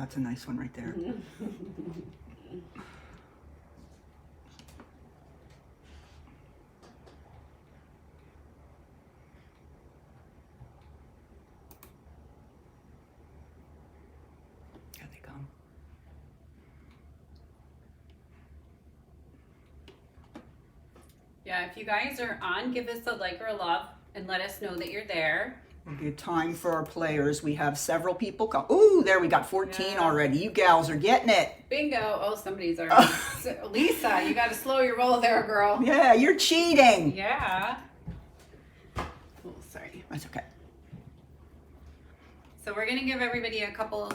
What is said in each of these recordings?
that's a nice one right there. Here they come. Yeah, if you guys are on, give us a like or a love and let us know that you're there. It'll be a time for our players. We have several people come. Ooh, there we got 14 Yeah. already. You gals are getting it. Bingo. Oh, somebody's already. Lisa, you got to slow your roll there, girl. Yeah, you're cheating. Yeah. Oh, sorry. That's okay. So we're going to give everybody a couple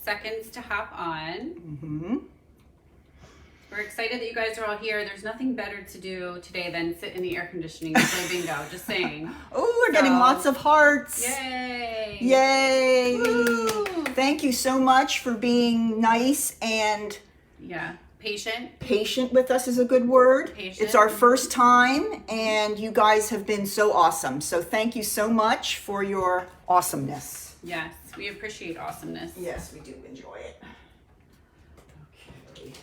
seconds to hop on. Mm-hmm. We're excited that you guys are all here. There's nothing better to do today than sit in the air conditioning and play bingo. Just saying. Oh, we're getting lots of hearts. Yay. Yay. Woo. Thank you so much for being nice and Yeah. Patient. patient with us is a good word. Patient. It's our first time and you guys have been so awesome. So thank you so much for your awesomeness. Yes. We appreciate awesomeness. Yes, we do enjoy it. Okay.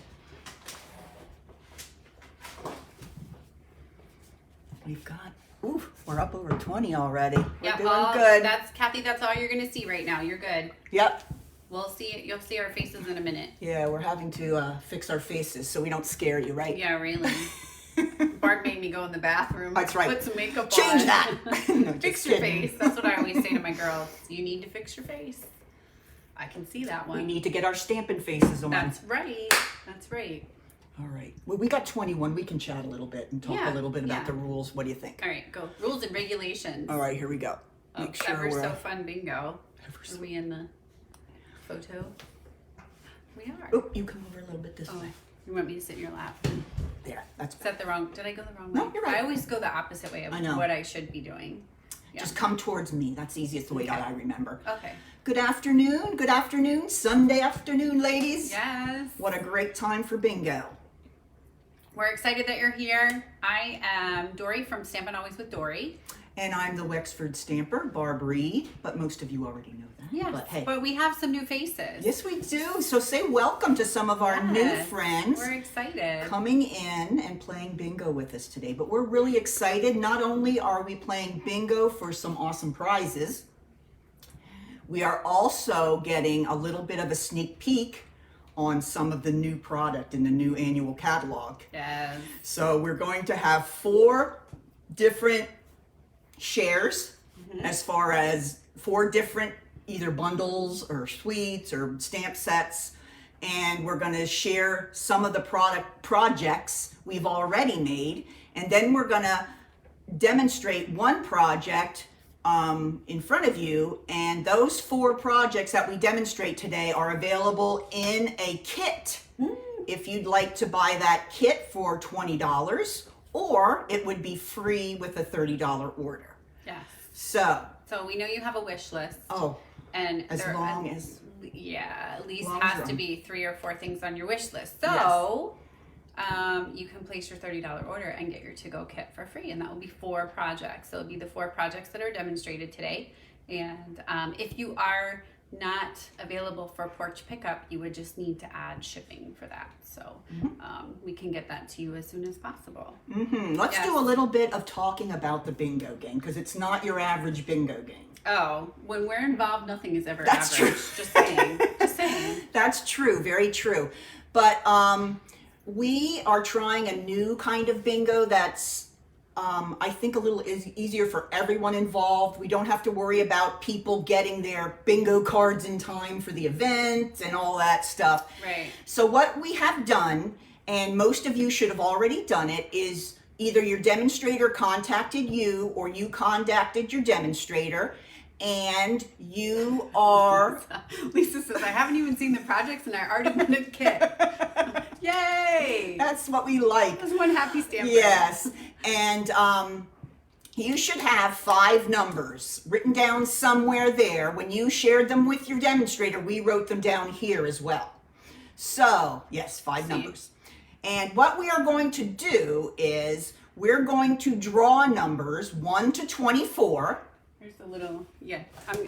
We've got, ooh, we're up over 20 already. We're Yeah, doing all, good. That's Kathy. That's all you're gonna see right now. You're good. Yep. We'll see. You'll see our faces in a minute. Yeah, we're having to fix our faces so we don't scare you, right? Yeah, really. Bart made me go in the bathroom. That's right. Put some makeup Change on. that. No, Fix just your kidding. face. That's what I always say to my girls. You need to fix your face. I can see that We one. need to get our stamping faces on. That's right. That's right. All right. Well, we got 21. We can chat a little bit and talk Yeah, a little bit about yeah. the rules. What do you think? All right, go. Rules and regulations. All right, here we go. Oh, Make sure ever we're so fun bingo. ever so- Are we in the photo? We are. Oh, you come over a little bit this Oh, way. you want me to sit in your lap? There. That's Is that the wrong? Did I go the wrong way? No, you're right. I always go the opposite way of I know. what I should be doing. Yeah. Just come towards me. That's the easiest way that I remember. Okay. Good afternoon. Good afternoon. Sunday afternoon, ladies. Yes. What a great time for bingo. We're excited that you're here. I am Dory from Stampin' Always with Dory. And I'm the Wexford Stamper, Barb Reed, but most of you already know that. Yes. But hey, But we have some new faces. yes, we do. So say welcome to some of our new Yes. friends We're excited. coming in and playing bingo with us today. But we're really excited. Not only are we playing bingo for some awesome prizes, we are also getting a little bit of a sneak peek on some of the new product in the new annual catalog. Yes. So we're going to have 4 different shares as far as 4 different either bundles or suites or stamp sets. And we're going to share some of the projects we've already made. And then we're going to demonstrate one project in front of you. And those 4 projects that we demonstrate today are available in a kit. If you'd like to buy that kit for $20, or it would be free with a $30 order. Yes. So, So we know you have a wish list. oh, And as long as, yeah, at least long has as to I'm- be 3 or 4 things on your wish list. So you can place your $30 order and get your to-go kit for free, and that will be 4 projects. So it'll be the 4 projects that are demonstrated today. And if you are not available for porch pickup, you would just need to add shipping for that. So we can get that to you as soon as possible. let's Yes. do a little bit of talking about the bingo game, because it's not your average bingo game. Oh, when we're involved, nothing is ever That's average. true. Just saying. Just saying. That's true, very true. But we are trying a new kind of bingo that's I think a little easier for everyone involved. We don't have to worry about people getting their bingo cards in time for the event and all that stuff. Right. So what we have done, and most of you should have already done it, is either your demonstrator contacted you or you contacted your demonstrator, and you are Lisa says, I haven't even seen the projects and I already won a kit. Yay! that's what we like. That's one happy stamper. Yes, and you should have 5 numbers written down somewhere there. When you shared them with your demonstrator, we wrote them down here as well. So, yes, 5 numbers. And what we are going to do is we're going to draw numbers 1 to 24, There's a little, yeah.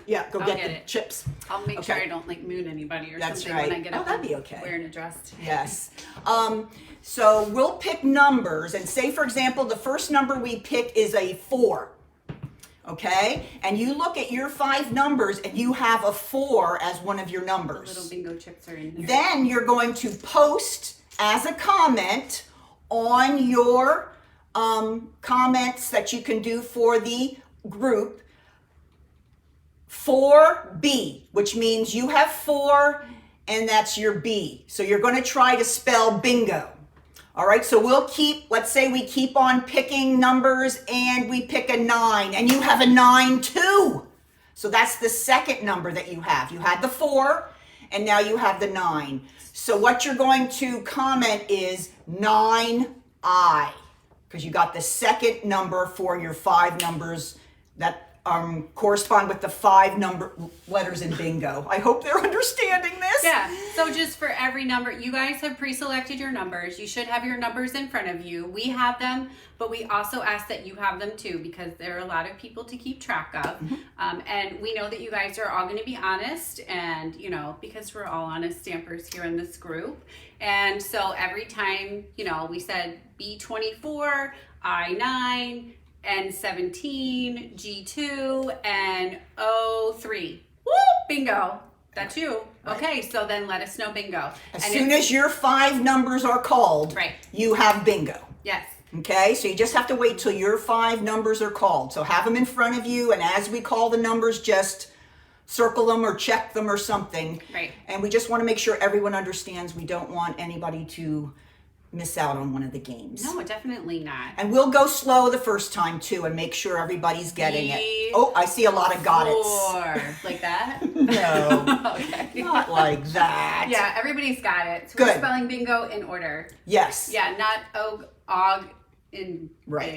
Yeah, go I'll get get the it. chips. I'll make sure Okay. I don't like moon anybody or That's something right. when I get Oh, up that'd and be okay. wearing a dress. Yes. So we'll pick numbers, and say, for example, the first number we pick is a 4. Okay? And you look at your 5 numbers, and you have a 4 as one of your numbers. Little bingo chips are in here. Then you're going to post as a comment on your comments that you can do for the group 4B, which means you have 4 and that's your B. So you're going to try to spell bingo. All right, so let's say we keep on picking numbers and we pick a 9 and you have a 9 too. So that's the second number that you have. You had the 4 and now you have the 9. So what you're going to comment is 9I, because you got the second number for your 5 numbers that correspond with the 5 letters in bingo. I hope they're understanding this. Yeah, so just for every number, you guys have pre-selected your numbers. You should have your numbers in front of you. We have them, but we also ask that you have them too, because there are a lot of people to keep track of. And we know that you guys are all going to be honest, and because we're all honest stampers here in this group. And so every time, we said B24, I9, N17, G2, and O3. Woo! Bingo. That's you. Right. Okay, so then let us know bingo. As soon as your 5 numbers are called, Right. you have bingo. Yes. Okay, so you just have to wait till your 5 numbers are called. So have them in front of you, and as we call the numbers, just circle them or check them or something. Right. And we just want to make sure everyone understands we don't want anybody to miss out on one of the games. No, definitely not. And we'll go slow the first time too and make sure everybody's getting it. Oh, I see a lot of got it. 4. Like that? No, Okay. not like that. Yeah, everybody's got it. So Good. we're spelling bingo in order. Yes. Yeah, not og in Right.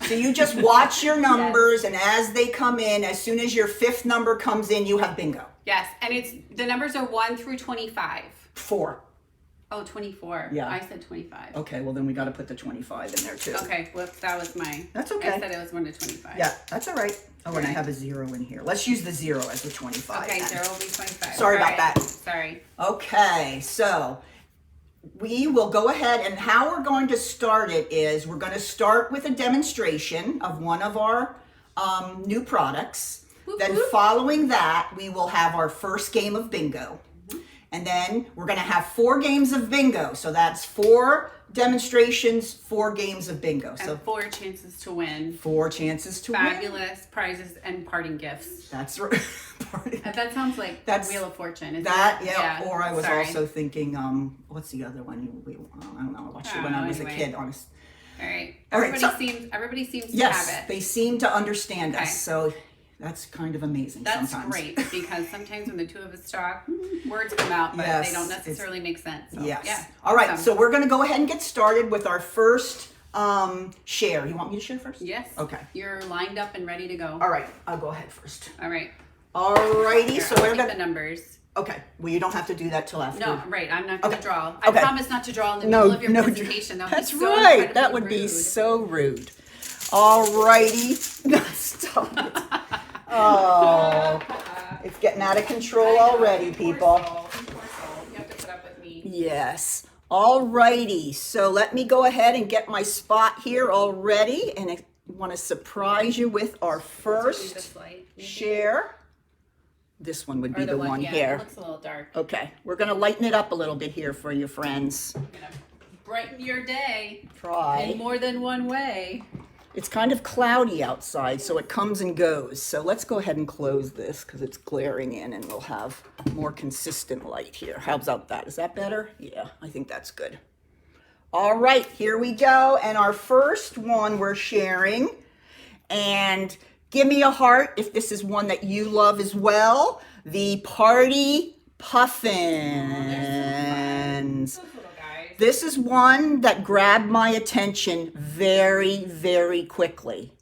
big. So you just watch your numbers, and as they come in, as soon as your 5th number comes in, you have bingo. Yes, and the numbers are 1 through 25. 4. Oh, 24. Yeah. I said 25. Okay, well then we got to put the 25 in there too. Okay, whoops, that was mine. That's okay. I said it was 1 to 25. Yeah, that's all right. Oh, and I Right. have a 0 in here. Let's use the 0 as the 25. Okay, then. 0 will be 25. Sorry about All that. Sorry. Okay, so we will go ahead, and how we're going to start it is we're going to start with a demonstration of one of our new products. Whoop, Then whoop. following that, we will have our first game of bingo. And then we're going to have 4 games of bingo. So that's 4 demonstrations, 4 games of bingo. So And 4 chances to win. 4 chances to win. Fabulous prizes and parting gifts. That's right. That sounds like That's- Wheel of Fortune. Isn't That, it? yeah. Or I was sorry. also thinking, what's the other one? I don't know. I watched it when I was anyway. a kid. Honest. All right. All right, Everybody seems to Yes, have it. they seem to understand Okay. us. So that's kind of amazing That's sometimes. great, because sometimes when the two of us talk, words come out, but Yes, they don't it's- necessarily make sense. So, Yes. Yeah. All right. Awesome. So we're going to go ahead and get started with our first share. You want me to share first? Yes. Okay. You're lined up and ready to go. All right. I'll go ahead first. All right. All righty. Here, So I'll we're take going the to. numbers. Okay. Well, you don't have to do that till after. No, right. I'm not going to Okay. draw. I Okay. promise not to draw in the middle of your presentation. That would That's be so right. That incredibly would be rude. so rude. All righty. Stop it. Oh, it's getting out of control already, people. You have to put up with me. Yes. All righty. So let me go ahead and get my spot here already, and I want to surprise you with our Leave first this light. share. This one would be Or the one yeah, here. It looks a little dark. Okay, we're going to lighten it up a little bit here for you, friends. I'm gonna brighten your day in Try. more than one way. It's kind of cloudy outside, so it comes and goes. So let's go ahead and close this because it's glaring in, and we'll have more consistent light here. How's about that? Is that better? Yeah, I think that's good. All right, here we go. And our first one we're sharing. And give me a heart if this is one that you love as well. The Party Puffins. Those little guys. This is one that grabbed my attention very, very quickly.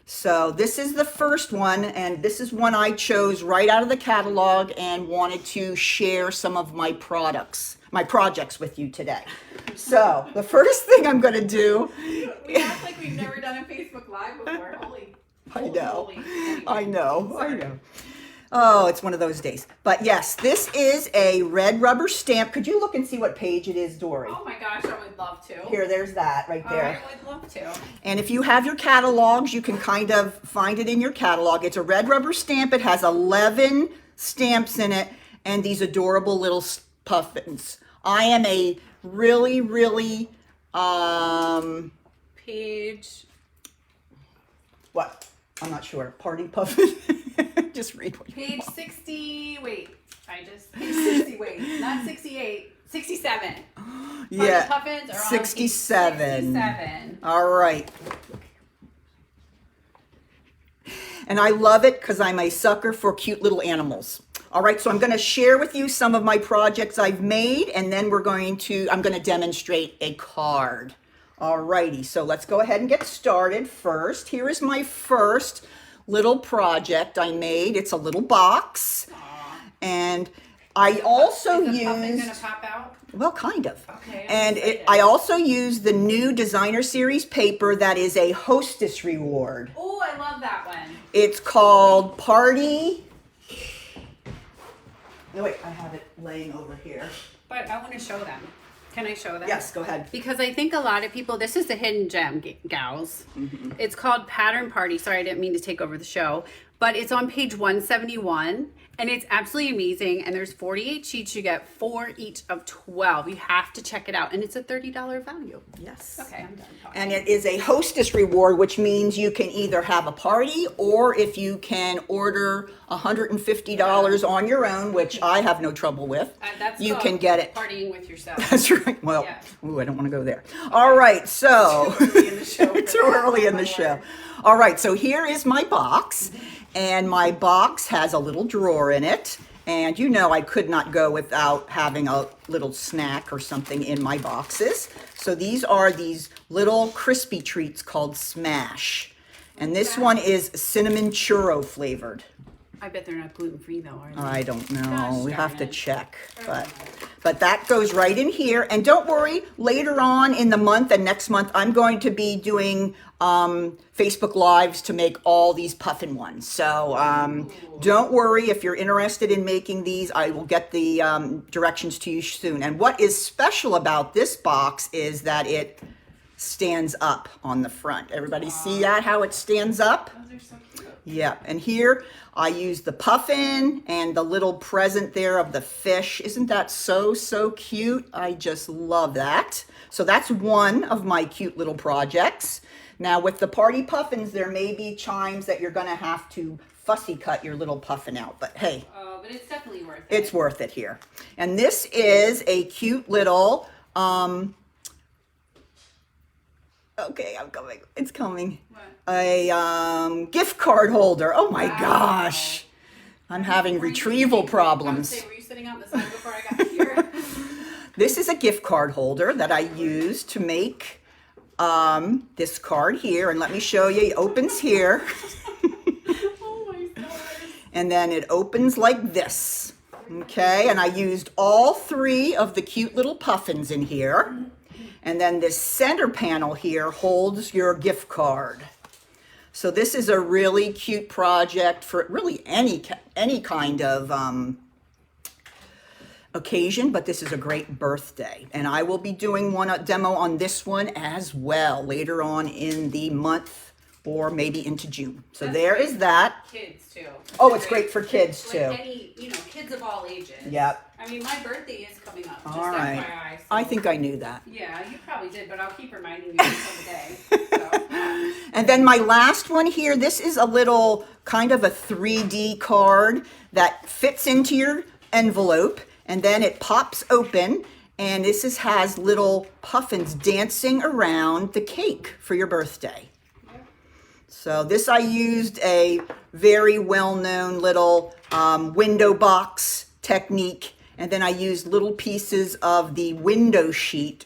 So this is the first one, and this is one I chose right out of the catalog and wanted to share some of my projects with you today. So the first thing I'm going to do, We act like we've never done a Facebook Live before. Holy. I know. Anyway, I know. I sorry. know. Oh, it's one of those days. But yes, this is a red rubber stamp. Could you look and see what page it is, Dory? Oh my gosh, I would love to. Here, there's that right there. I would love to. And if you have your catalogs, you can kind of find it in your catalog. It's a red rubber stamp. It has 11 stamps in it and these adorable little puffins. I am a really, really, Page. what? I'm not sure. Party puffin? Just read what you Page want. 60. Wait. Page 60. Wait. Not 68. 67. Yeah, Puffins are on 67. page 67. All right. And I love it because I'm a sucker for cute little animals. All right, so I'm going to share with you some of my projects I've made, and then I'm going to demonstrate a card. All righty, so let's go ahead and get started first. Here is my first little project I made. It's a little box. Aw. And I also Is the puffin used... gonna pop out? Well, kind of. Okay, I'm And excited. I also use the new Designer Series paper that is a hostess reward. Oh, I love that one. It's called Party. No, wait, I have it laying over here. But I want to show them. Can I show them? Yes, go ahead. Because I think a lot of people, this is the hidden gem, gals. Mm-hmm. It's called Pattern Party. Sorry, I didn't mean to take over the show. But it's on page 171. And it's absolutely amazing. And there's 48 sheets. You get 4 each of 12. You have to check it out. And it's a $30 value. Yes. Okay, I'm done talking. And it is a hostess reward, which means you can either have a party or if you can order $150 on your own, which I have no trouble with, That's you called can get it. Partying with yourself. That's right. Well, Yeah. ooh, I don't want to go there. All right, so Too early in the show for too that. early in My the show. word. All right, so here is my box, and my box has a little drawer in it. And you know I could not go without having a little snack or something in my boxes. So these are these little crispy treats called Smash. And this one is cinnamon churro flavored. I bet they're not gluten-free though, are they? I don't know. Gosh We have darn to it. check. But that goes right in here. And don't worry, later on in the month and next month, I'm going to be doing Facebook Lives to make all these puffin ones. So don't worry if you're interested in making these. I will get the directions to you soon. And what is special about this box is that it stands up on the front. Everybody see that, how it stands up? Those are so cute. Yeah, and here I use the puffin and the little present there of the fish. Isn't that so, so cute? I just love that. So that's one of my cute little projects. Now with the party puffins, there may be times that you're gonna have to fussy cut your little puffin out, but hey, Oh, but it's definitely worth it. it's worth it here. And this is a cute little, okay, I'm coming, it's coming. What? A gift card holder. Oh my Wow. gosh. I'm having Were you retrieval sitting- problems. I would say, were you sitting on the side before I got here? This is a gift card holder that I use to make this card here. And let me show you. It opens here. Oh my god. And then it opens like this. Okay, and I used all 3 of the cute little puffins in here. And then this center panel here holds your gift card. So this is a really cute project for really any kind of occasion, but this is a great birthday. And I will be doing a demo on this one as well later on in the month or maybe into June. So That's there great is that. Kids too. Oh, it's great for kids Like too. any, kids of all ages. Yep. I mean, my birthday is coming up. Just All right. FYI. So. I think I knew that. Yeah, you probably did, but I'll keep reminding you until the day. So. And then my last one here, this is a little kind of a 3D card that fits into your envelope and then it pops open and has little puffins dancing around the cake for your birthday. So this I used a very well-known little window box technique, and then I used little pieces of the window sheet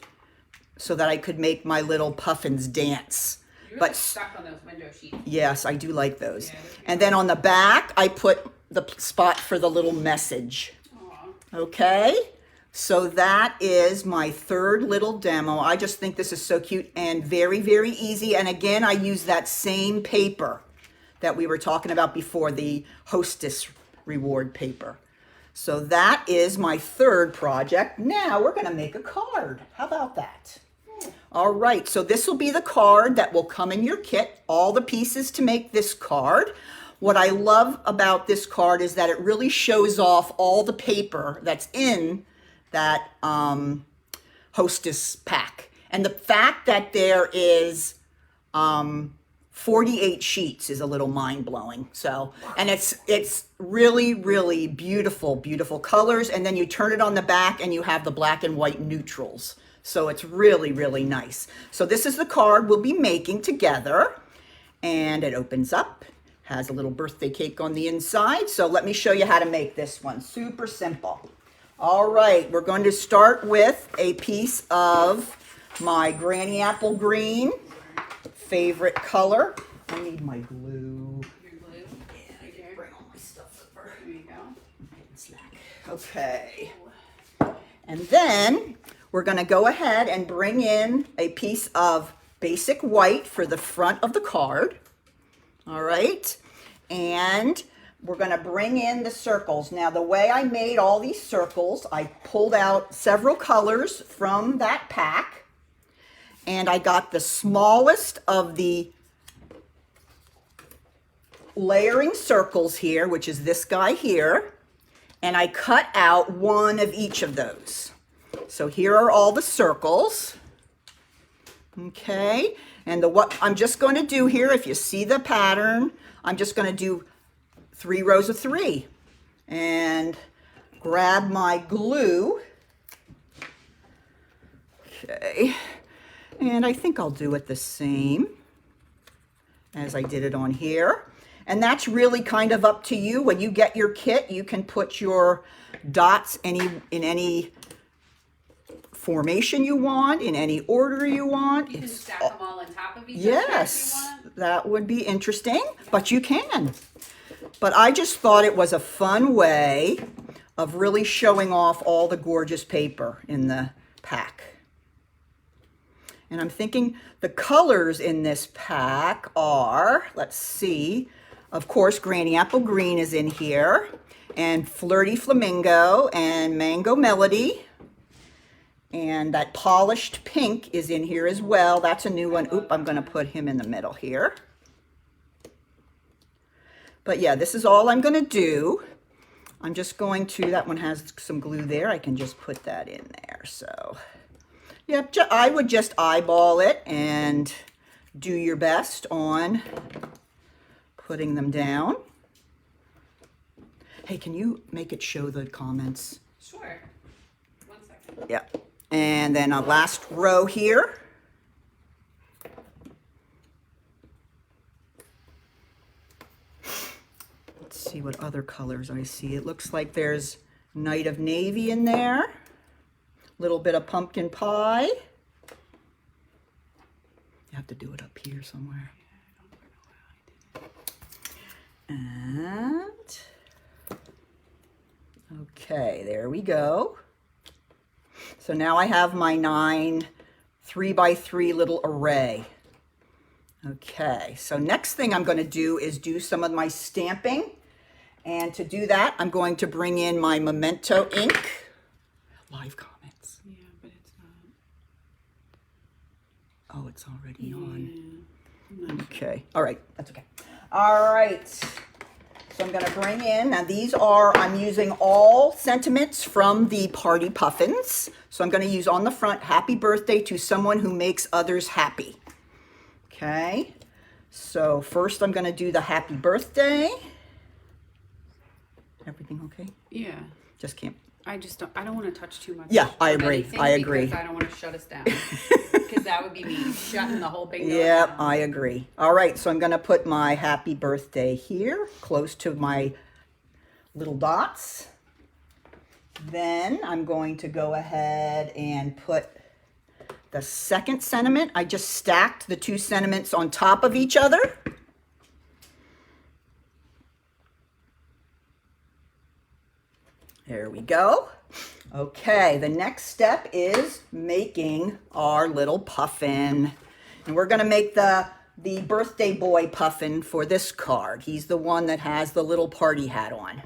so that I could make my little puffins dance. You're really But stuck on those window sheets. yes, I do like those. Yeah, they're And then on the back, I put the spot for the little message. Aw. Okay, so that is my third little demo. I just think this is so cute and very, very easy. And again, I use that same paper that we were talking about before, the Hostess reward paper. So that is my third project. Now we're going to make a card. How about that? All right, so this will be the card that will come in your kit, all the pieces to make this card. What I love about this card is that it really shows off all the paper that's in that Hostess pack. And the fact that there is 48 sheets is a little mind-blowing. So, and it's really, really beautiful, beautiful colors. And then you turn it on the back and you have the black and white neutrals. So it's really, really nice. So this is the card we'll be making together. And it opens up, has a little birthday cake on the inside. So let me show you how to make this one. Super simple. All right, we're going to start with a piece of my Granny Apple Green, favorite color. I need my glue. Your glue? Yeah, I didn't bring all my stuff over. There you go. Slack. Okay. And then we're going to go ahead and bring in a piece of basic white for the front of the card. All right. And we're going to bring in the circles. Now, the way I made all these circles, I pulled out several colors from that pack. And I got the smallest of the layering circles here, which is this guy here. And I cut out one of each of those. So here are all the circles. Okay. And what I'm just going to do here, if you see the pattern, I'm just going to do 3 rows of 3 and grab my glue. Okay. And I think I'll do it the same as I did it on here. And that's really kind of up to you. When you get your kit, you can put your dots in any formation you want, in any order you want. You can stack them all on top of each other if you Yes, want. that would be interesting, but you can. But I just thought it was a fun way of really showing off all the gorgeous paper in the pack. And I'm thinking the colors in this pack are, let's see, of course, Granny Apple Green is in here, and Flirty Flamingo, and Mango Melody, and that Polished Pink is in here as well. That's a new one. Oop, I'm going to put him in the middle here. But yeah, this is all I'm going to do. I'm just going to, that one has some glue there. I can just put that in there. So, yep, I would just eyeball it and do your best on putting them down. Hey, can you make it show the comments? Sure. 1 second. Yeah. And then a last row here. Let's see what other colors I see. It looks like there's Night of Navy in there. A little bit of pumpkin pie. You have to do it up here somewhere. And okay, there we go. So now I have my 9 3x3 little array. Okay, so next thing I'm going to do is do some of my stamping. And to do that, I'm going to bring in my Memento ink. Live comments. Yeah, but it's not. Oh, it's already on. Yeah. Okay, all right, that's okay. All right, so I'm going to bring in, now these are, I'm using all sentiments from the Party Puffins. So I'm going to use on the front, happy birthday to someone who makes others happy. Okay, so first I'm going to do the happy birthday. Everything okay? Yeah. Just can't. I don't want to touch too much. Yeah, I of agree. anything I agree. Because I don't want to shut us down. Because that would be me shutting the whole thing down. Yep, I agree. All right, so I'm going to put my happy birthday here, close to my little dots. Then I'm going to go ahead and put the second sentiment. I just stacked the 2 sentiments on top of each other. There we go. Okay, the next step is making our little puffin. And we're going to make the the birthday boy puffin for this card. He's the one that has the little party hat on.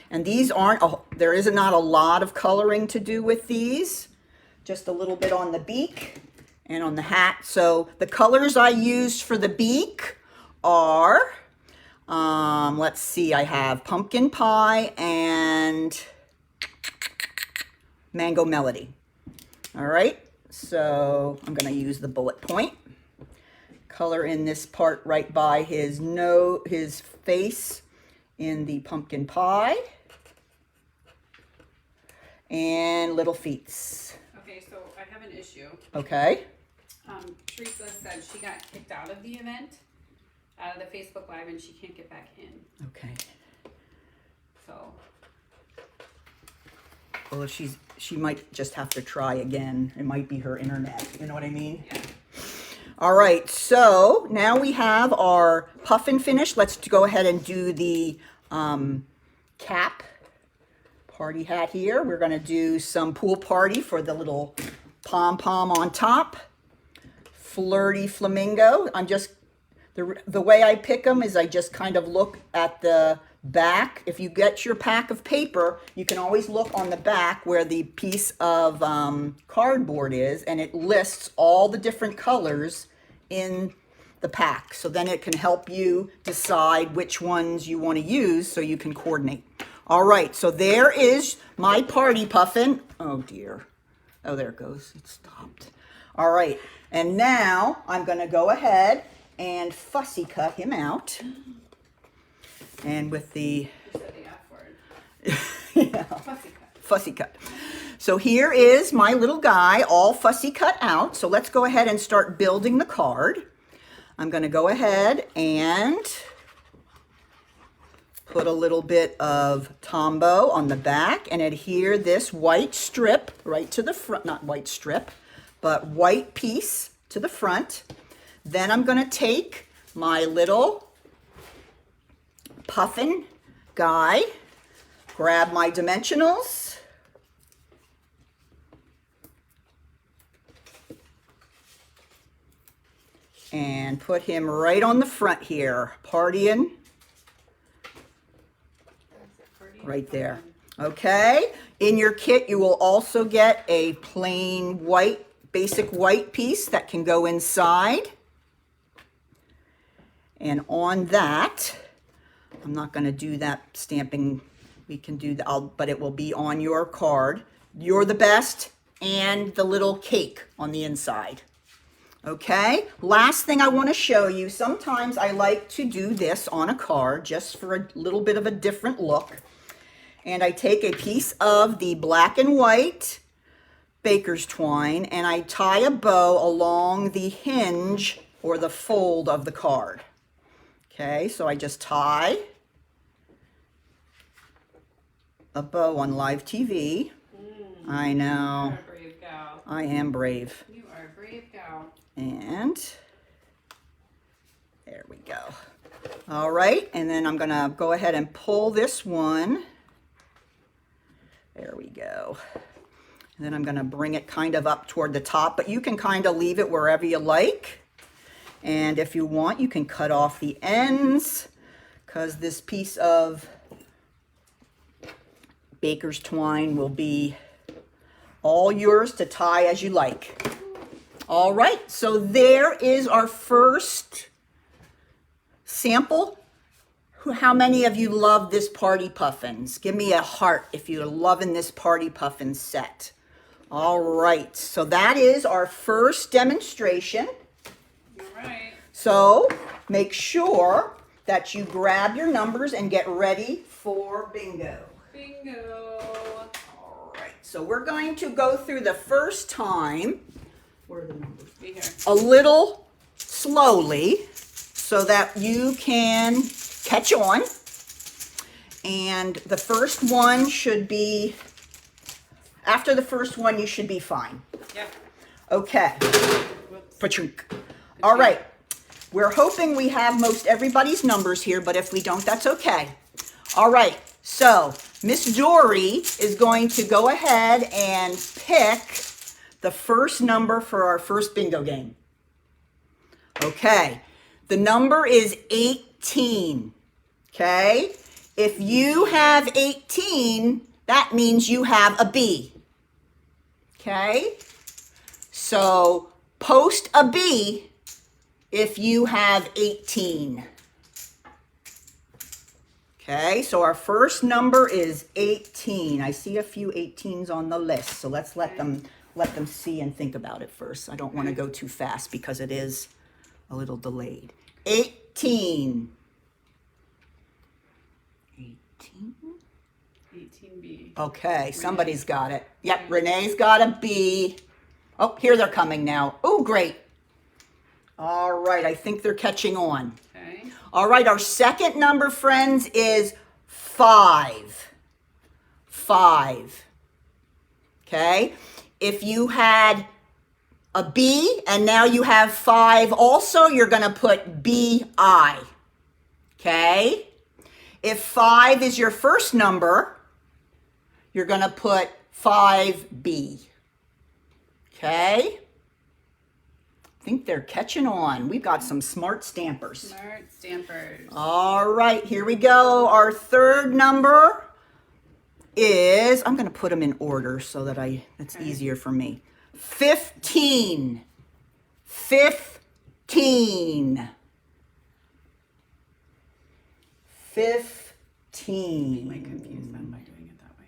And these aren't, there is not a lot of coloring to do with these. Just a little bit on the beak and on the hat. So the colors I used for the beak are, let's see, I have pumpkin pie and mango melody. All right, so I'm gonna use the bullet point. Color in this part right by his face in the pumpkin pie. And little feets. Okay, so I have an issue. Okay. Teresa said she got kicked out of the event, out of the Facebook Live, and she can't get back in. Okay. So. Well, she might just have to try again. It might be her internet. You know what I mean? Yeah. All right. So now we have our puffin finish. Let's go ahead and do the cap. Party hat here. We're going to do some pool party for the little pom-pom on top. Flirty flamingo. I'm just, the way I pick them is I just kind of look at the back. If you get your pack of paper, you can always look on the back where the piece of cardboard is, and it lists all the different colors in the pack. So then it can help you decide which ones you want to use so you can coordinate. All right, so there is my party puffin. Oh dear. Oh, there it goes. It stopped. All right, and now I'm going to go ahead and fussy cut him out. And with the... You said the F word. yeah, Fussy cut. fussy cut. So here is my little guy all fussy cut out. So let's go ahead and start building the card. I'm going to go ahead and put a little bit of Tombow on the back and adhere this white strip right to the front, not white strip, but white piece to the front. Then I'm going to take my little puffin guy, grab my dimensionals, and put him right on the front here, partying. Right there. Okay. In your kit, you will also get a plain white, basic white piece that can go inside. And on that, I'm not going to do that stamping. We can do that, but it will be on your card. You're the best, and the little cake on the inside. Okay. Last thing I want to show you. Sometimes I like to do this on a card just for a little bit of a different look. And I take a piece of the black and white baker's twine and I tie a bow along the hinge or the fold of the card. Okay, so I just tie a bow on live TV. I know. You're a brave gal. I am brave. You are a brave gal. And there we go. All right, and then I'm going to go ahead and pull this one. There we go. And then I'm going to bring it kind of up toward the top, but you can kind of leave it wherever you like. And if you want, you can cut off the ends because this piece of baker's twine will be all yours to tie as you like. All right, so there is our first sample. How many of you love this party puffins? Give me a heart if you're loving this party puffin set. All right, so that is our first demonstration. All right. So make sure that you grab your numbers and get ready for bingo. Bingo. All right, so we're going to go through the first time. Where are the numbers? Be here. A little slowly so that you can catch on. And the first one should be, after the first one, you should be fine. Yep. Okay. Whoops. Pachunk. All right. We're hoping we have most everybody's numbers here, but if we don't, that's okay. All right. So Miss Dory is going to go ahead and pick the first number for our first bingo game. Okay, the number is 18. Okay, if you have 18, that means you have a B. Okay, so post a B if you have 18. Okay, so our first number is 18. I see a few 18s on the list, so let's let them see and think about it first. I don't want to go too fast because it is a little delayed. 18. 18. 18B. Okay, somebody's got it. Yep, Renee's got a B. Oh, here they're coming now. Oh, great. All right, I think they're catching on. Okay. All right, our second number, friends, is 5. 5. Okay? If you had a B and now you have 5 also, you're going to put BI. Okay? If 5 is your first number, you're going to put 5B. Okay? I think they're catching on. We've got some smart stampers. Smart stampers. All right, here we go. Our third number is, I'm going to put them in order so that it's easier for me. 15. 15. 15. You might confuse them by doing it that way.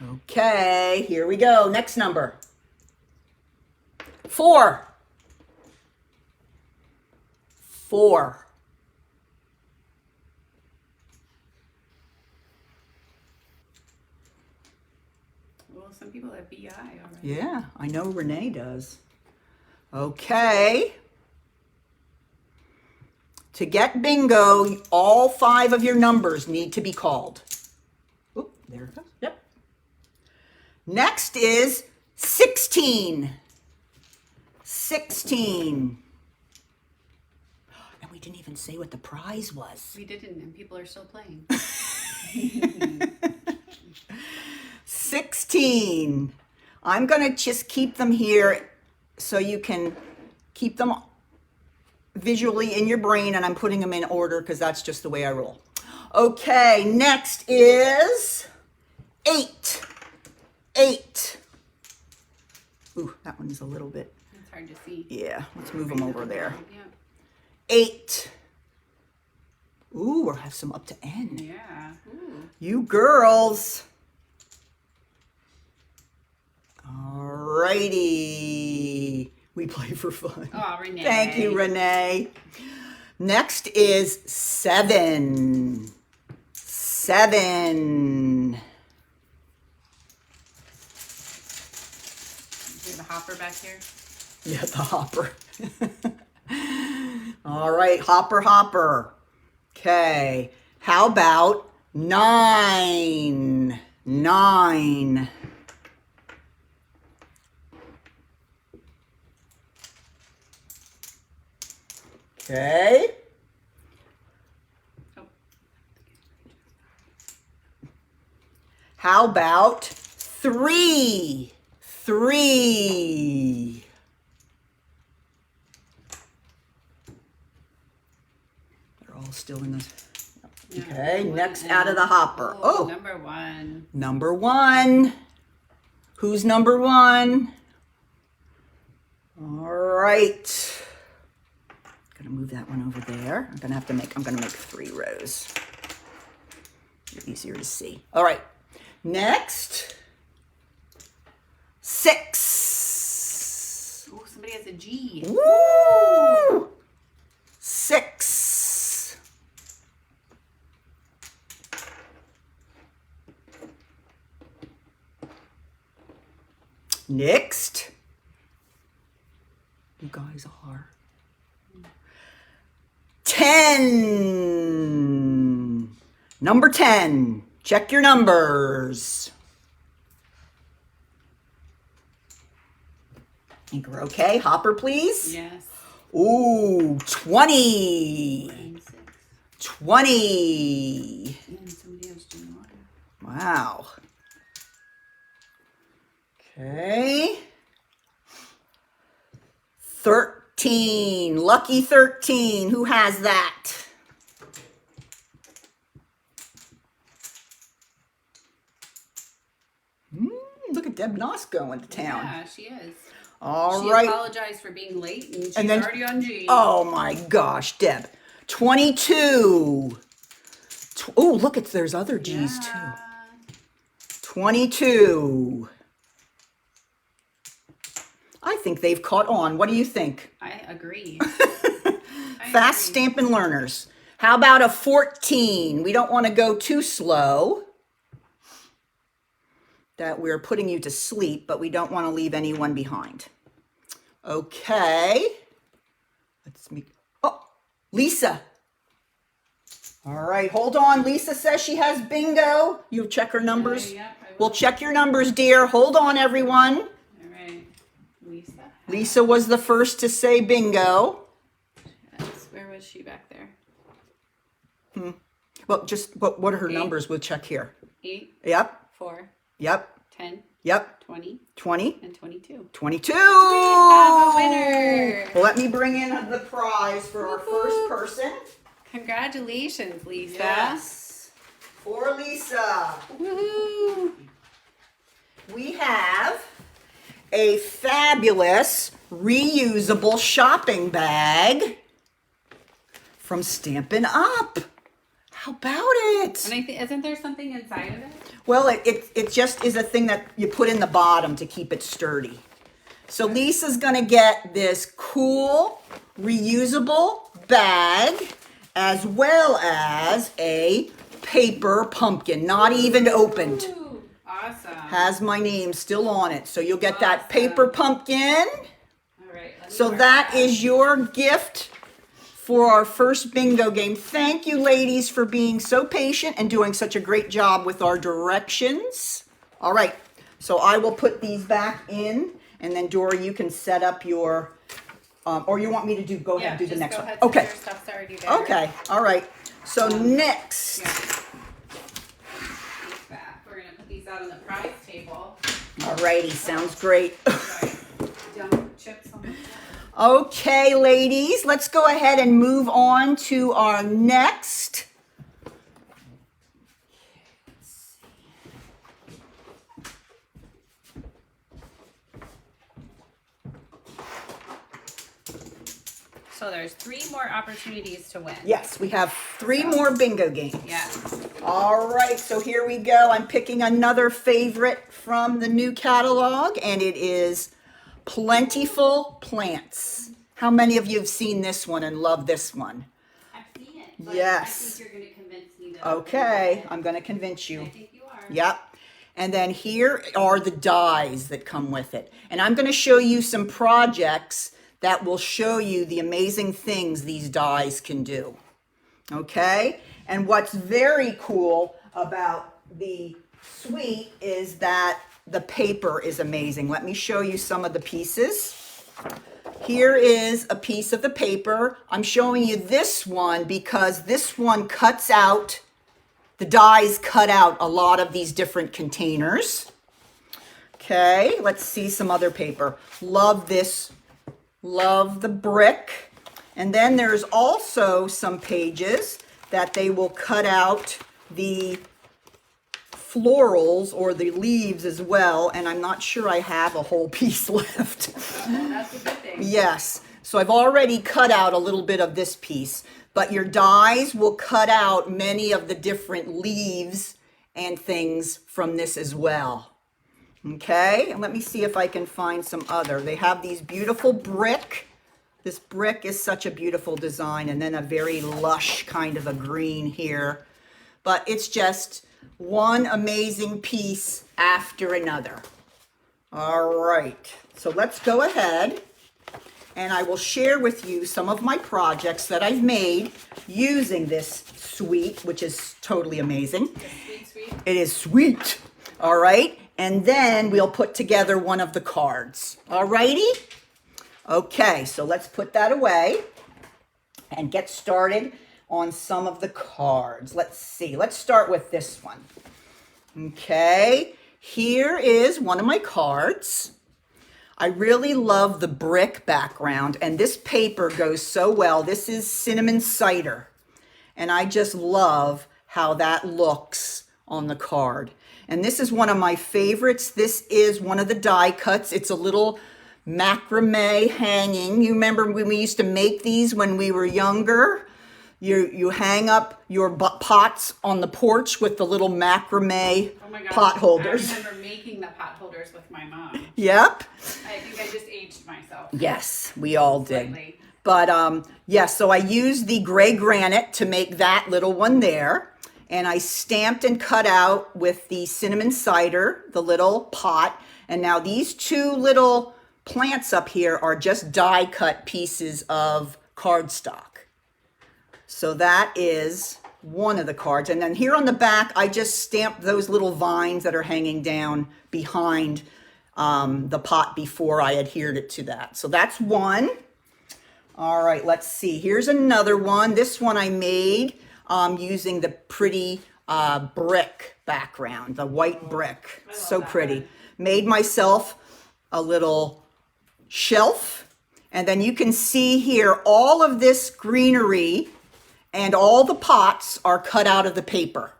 Okay, here we go. Next number. 4. 4. Well, some people have BI already. Yeah, I know Renee does. Okay. To get bingo, all 5 of your numbers need to be called. Oop, there it goes. Yep. Next is 16. 16. And we didn't even say what the prize was. We didn't, and people are still playing. 16. I'm going to just keep them here so you can keep them visually in your brain, and I'm putting them in order because that's just the way I roll. Okay, next is 8. 8. Ooh, that one's a little bit, It's hard to see. yeah, let's move them over there. Yeah. 8. Ooh, we'll have some up to N. Yeah. Ooh. You girls. Alrighty. We play for fun. Oh, Renee. Thank you, Renee. Next is 7. 7. Do the hopper back here. Yeah, the hopper. All right, hopper, hopper. Okay. How about 9? 9. Okay. Oh. How about 3? 3. They're all still in this. Yeah. Okay, One next and- out of the hopper. Oh, Number 1. number 1. Who's number 1? All right. Gonna move that one over there. I'm gonna make 3 rows. Easier to see. All right. Next. 6. Oh, somebody has a G. Woo! 6. Next. You guys are 10. Number 10. Check your numbers. Think we're okay? Hopper, please. Yes. Ooh, 20. And 6. 20. Wow. Okay. 13. Lucky 13. Who has that? Look at Deb Noss going to town. Yeah, she is. All she right. apologized for being late, and she's And then- already on G. Oh my gosh, Deb. 22. Oh, look, there's other G's too. 22. I think they've caught on. What do you think? I agree. Fast Stampin' Learners. How about a 14? We don't want to go too slow. That we're putting you to sleep, but we don't want to leave anyone behind. Okay. Let's meet. Oh, Lisa. All right, hold on. Lisa says she has bingo. You check her numbers? Yep, I will. We'll check your numbers, dear. Hold on, everyone. All right. Lisa. Lisa was the first to say bingo. Yes, where was she back there? Well, just what are her 8. numbers? We'll check here. 8, Yep, 4, yep, 10, yep. 20, 20, and 22. 22. We have a winner. Well, let me bring in the prize for our first person. Congratulations, Lisa. Yes. For Lisa, Woohoo. we have a fabulous reusable shopping bag from Stampin' Up. How about it? And I think, isn't there something inside of it? Well, it just is a thing that you put in the bottom to keep it sturdy. So Lisa's gonna get this cool reusable bag as well as a paper pumpkin, not even opened. Ooh, awesome. Has my name still on it. So you'll get that Awesome. paper pumpkin. All right. let me So mark that is your gift for our first bingo game. Thank you, ladies, for being so patient and doing such a great job with our directions. All right, so I will put these back in, and then Dora, you can set up your, or you want me to go ahead and do the just next go one? ahead, since Okay, your stuff's already there. okay, all right. So next, Yeah. Take that. We're gonna put these out on the prize table. all righty, sounds great. Dump chips on the floor. Okay, ladies, let's go ahead and move on to our next. So there's 3 more opportunities to win. Yes, we have 3 more bingo games. Yes. All right, so here we go. I'm picking another favorite from the new catalog, and it is Plentiful Plants. How many of you have seen this one and love this one? I've seen it. But Yes. I think you're going to convince me that. Okay, I'm going to convince I you. think you are. Yep. And then here are the dies that come with it. And I'm going to show you some projects that will show you the amazing things these dies can do. Okay? And what's very cool about the suite is that the paper is amazing. Let me show you some of the pieces. Here is a piece of the paper. I'm showing you this one because this one cuts out, the dies cut out a lot of these different containers. Okay, let's see some other paper. Love this. Love the brick. And then there's also some pages that they will cut out the florals or the leaves as well. And I'm not sure I have a whole piece left. Oh, that's a good thing. Yes. So I've already cut out a little bit of this piece, but your dies will cut out many of the different leaves and things from this as well. Okay, and let me see if I can find some other. They have these beautiful brick. This brick is such a beautiful design, and then a very lush kind of a green here. But it's just one amazing piece after another. All right, so let's go ahead and I will share with you some of my projects that I've made using this suite, which is totally amazing. Sweet, sweet. It is sweet. All right. And then we'll put together one of the cards. All righty? Okay, so let's put that away and get started on some of the cards. Let's see. Let's start with this one. Okay, here is one of my cards. I really love the brick background, and this paper goes so well. This is cinnamon cider, and I just love how that looks on the card. And this is one of my favorites. This is one of the die cuts. It's a little macrame hanging. You remember when we used to make these when we were younger? You hang up your pots on the porch with the little macrame pot holders. I remember making the pot holders with my mom. Yep. I think I just aged myself. Yes, we all did. Slightly. But yes, so I used the gray granite to make that little one there. And I stamped and cut out with the cinnamon cider, the little pot. And now these two little plants up here are just die cut pieces of cardstock. So that is one of the cards. And then here on the back, I just stamped those little vines that are hanging down behind the pot before I adhered it to that. So that's one. All right, let's see. Here's another one. This one I made using the pretty brick background, the white brick. So pretty. One. Made myself a little shelf. And then you can see here all of this greenery and all the pots are cut out of the paper.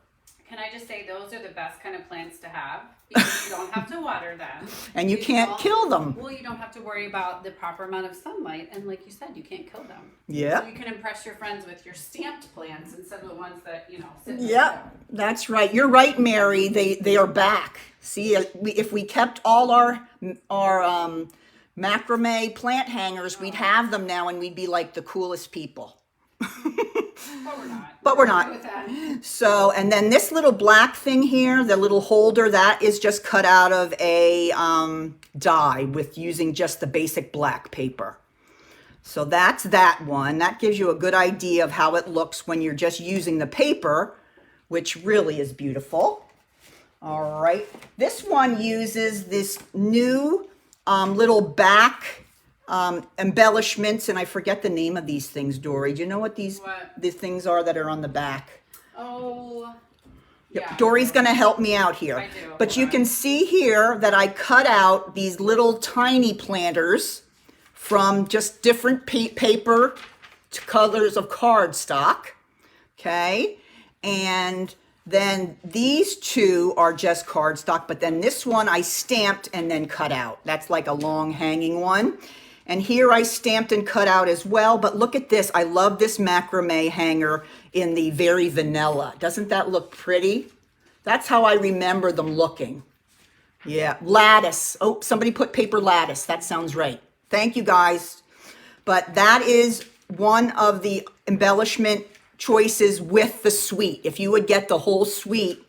Can I just say those are the best kind of plants to have because you don't have to water them. And you can't kill them. Well, you don't have to worry about the proper amount of sunlight. And like you said, you can't kill them. Yeah. So you can impress your friends with your stamped plants instead of the ones that, sit Yeah, that's right. You're right, Mary. They are back. See, if we kept all our macrame plant hangers, we'd have them now and we'd be like the coolest people. But we're not. But we're not. With that. So, and then this little black thing here, the little holder, that is just cut out of a die with using just the basic black paper. So that's that one. That gives you a good idea of how it looks when you're just using the paper, which really is beautiful. All right. This one uses this new little back embellishments, and I forget the name of these things, Dory. Do you know what these things are that are on the back? Oh, Yep. yeah. Dory's going to help me out here. I do. But you can see here that I cut out these little tiny planters from just different paper to colors of cardstock. Okay. And then these two are just cardstock, but then this one I stamped and then cut out. That's like a long hanging one. And here I stamped and cut out as well. But look at this. I love this macrame hanger in the very vanilla. Doesn't that look pretty? That's how I remember them looking. Yeah, lattice. Oh, somebody put paper lattice. That sounds right. Thank you, guys. But that is one of the embellishment choices with the suite. If you would get the whole suite,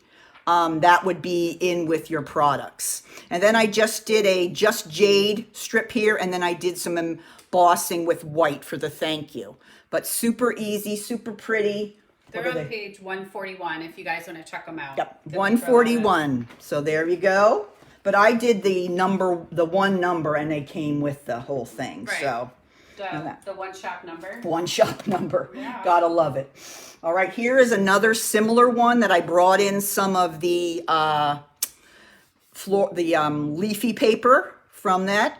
that would be in with your products. And then I just did a Just Jade strip here, and then I did some embossing with white for the thank you. But super easy, super pretty. They're on page 141 if you guys want to check them out. Yep, 141. So there you go. But I did the one number, and they came with the whole thing. Right. So The one shop number. one shop number. Yeah. Gotta love it. All right, here is another similar one that I brought in some of the leafy paper from that.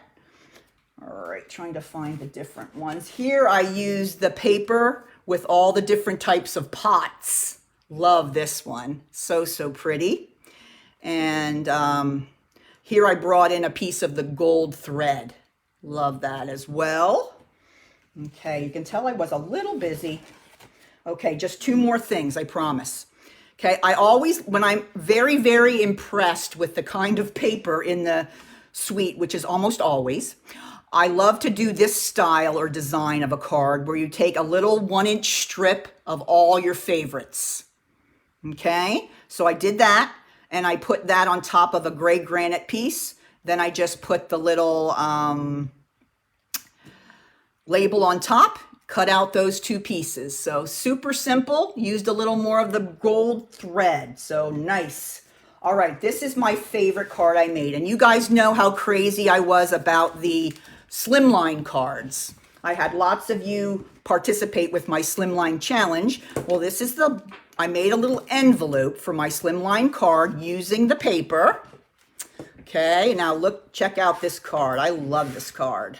All right, trying to find the different ones. Here I used the paper with all the different types of pots. Love this one. So pretty. And here I brought in a piece of the gold thread. Love that as well. Okay, you can tell I was a little busy. Okay, just two more things, I promise. Okay, I always, when I'm very, very impressed with the kind of paper in the suite, which is almost always, I love to do this style or design of a card where you take a little 1-inch strip of all your favorites. Okay, so I did that, and I put that on top of a gray granite piece. Then I just put the little label on top, cut out those two pieces. So super simple, used a little more of the gold thread. So nice. All right, this is my favorite card I made. And you guys know how crazy I was about the slimline cards. I had lots of you participate with my Slimline Challenge. Well, this is I made a little envelope for my Slimline card using the paper. Okay, now check out this card. I love this card.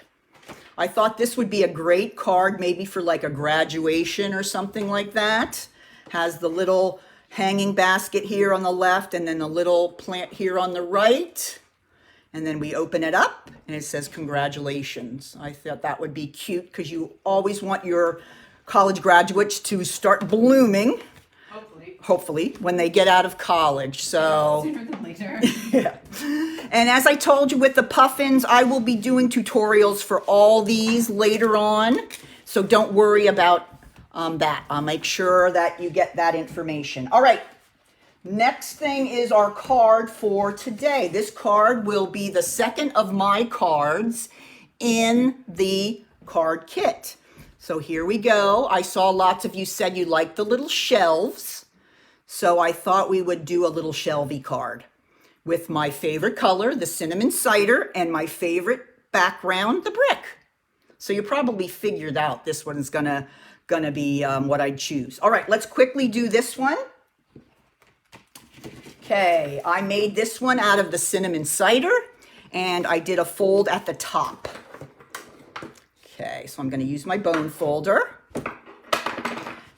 I thought this would be a great card maybe for like a graduation or something like that. Has the little hanging basket here on the left and then the little plant here on the right. And then we open it up and it says congratulations. I thought that would be cute because you always want your college graduates to start blooming. Hopefully when they get out of college. So sooner than later. yeah. And as I told you with the puffins, I will be doing tutorials for all these later on. So don't worry about that. I'll make sure that you get that information. All right. Next thing is our card for today. This card will be the second of my cards in the card kit. So here we go. I saw lots of you said you liked the little shelves. So I thought we would do a little shelvy card with my favorite color, the cinnamon cider, and my favorite background, the brick. So you probably figured out this one's gonna be what I choose. All right, let's quickly do this one. Okay, I made this one out of the cinnamon cider, and I did a fold at the top. Okay, so I'm gonna use my bone folder.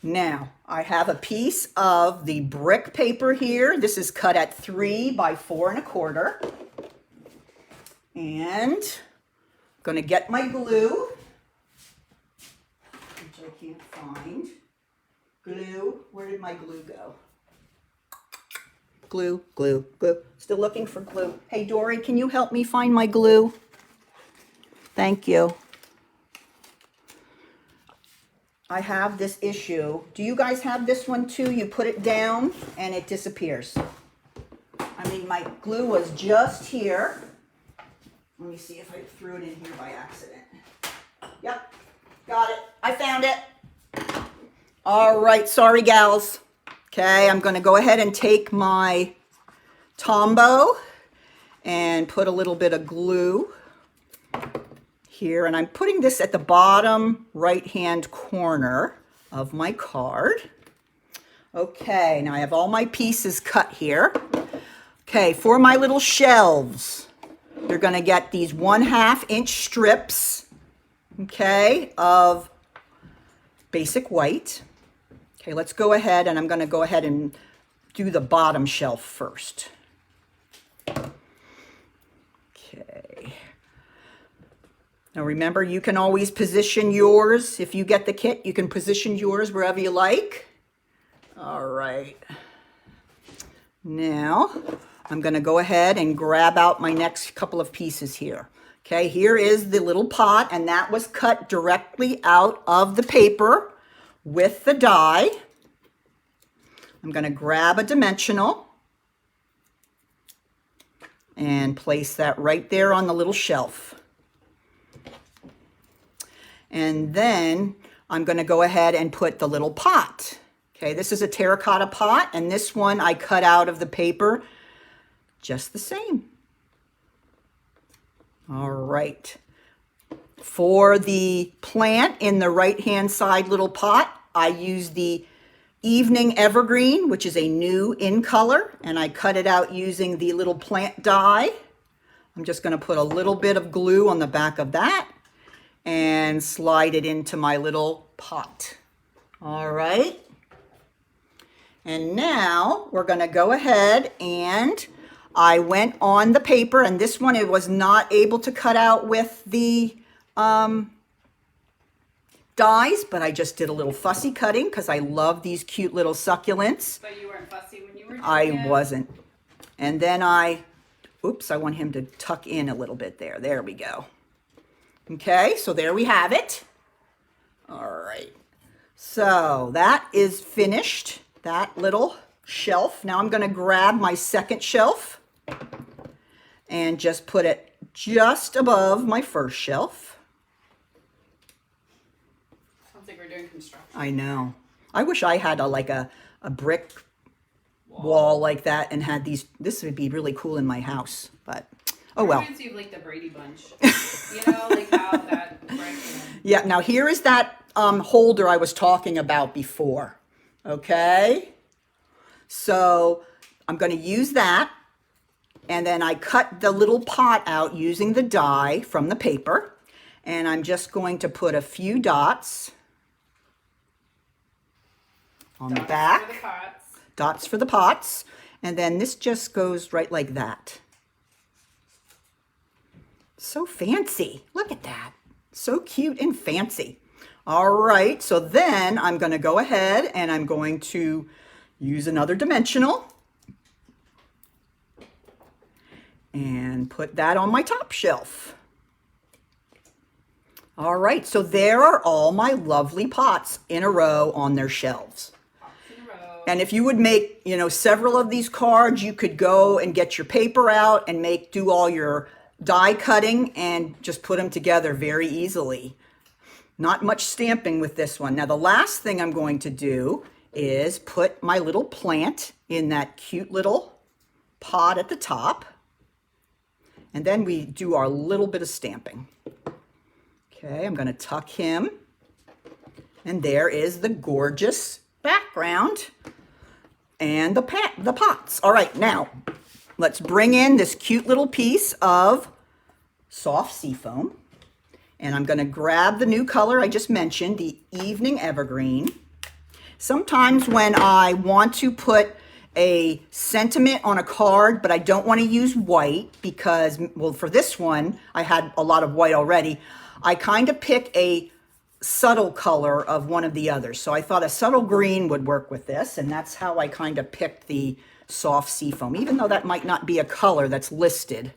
Now, I have a piece of the brick paper here. This is cut at 3 by 4 1/4. And I'm gonna get my glue, which I can't find. Glue, where did my glue go? Glue, glue, glue. Still looking for glue. Hey, Dory, can you help me find my glue? Thank you. I have this issue. Do you guys have this one too? You put it down and it disappears. I mean, my glue was just here. Let me see if I threw it in here by accident. Yep, got it. I found it. All right, sorry gals. Okay, I'm gonna go ahead and take my Tombow and put a little bit of glue here, and I'm putting this at the bottom right-hand corner of my card. Okay, now I have all my pieces cut here. Okay, for my little shelves, you're gonna get these 1/2 inch strips, okay, of basic white. Okay, let's go ahead, and I'm gonna go ahead and do the bottom shelf first. Okay. Now remember, you can always position yours. If you get the kit, you can position yours wherever you like. All right. Now, I'm gonna go ahead and grab out my next couple of pieces here. Okay, here is the little pot, and that was cut directly out of the paper with the die. I'm gonna grab a dimensional and place that right there on the little shelf. And then I'm gonna go ahead and put the little pot. Okay, this is a terracotta pot, and this one I cut out of the paper just the same. All right. For the plant in the right-hand side little pot, I use the Evening Evergreen, which is a new in color, and I cut it out using the little plant die. I'm just gonna put a little bit of glue on the back of that and slide it into my little pot. All right. And now we're gonna go ahead, and I went on the paper, and this one it was not able to cut out with the dies, but I just did a little fussy cutting because I love these cute little succulents. But you weren't fussy when you were doing I wasn't. And then oops, I want him to tuck in a little bit there. There we go. Okay, so there we have it. All right. So that is finished, that little shelf. Now I'm going to grab my second shelf and just put it just above my first shelf. Sounds like we're doing construction. I know. I wish I had a brick wall like that and had these. This would be really cool in my house. But Oh well. Reminds me of like the Brady Bunch. You know, like how that breaks. Yeah, now here is that holder I was talking about before. Okay? So I'm going to use that. And then I cut the little pot out using the die from the paper. And I'm just going to put a few dots on the back. For the pots. Dots for the pots. And then this just goes right like that. So fancy. Look at that. So cute and fancy. All right, so then I'm going to go ahead and I'm going to use another dimensional and put that on my top shelf. All right, so there are all my lovely pots in a row on their shelves. And if you would make, several of these cards, you could go and get your paper out and do all your die cutting and just put them together very easily. Not much stamping with this one. Now the last thing I'm going to do is put my little plant in that cute little pot at the top. And then we do our little bit of stamping. Okay, I'm going to tuck him. And there is the gorgeous background and the pots. All right, now let's bring in this cute little piece of soft seafoam. And I'm going to grab the new color I just mentioned, the Evening Evergreen. Sometimes when I want to put a sentiment on a card, but I don't want to use white because, well, for this one, I had a lot of white already. I kind of pick a subtle color of one of the others. So I thought a subtle green would work with this, and that's how I kind of picked the soft seafoam. Even though that might not be a color that's listed,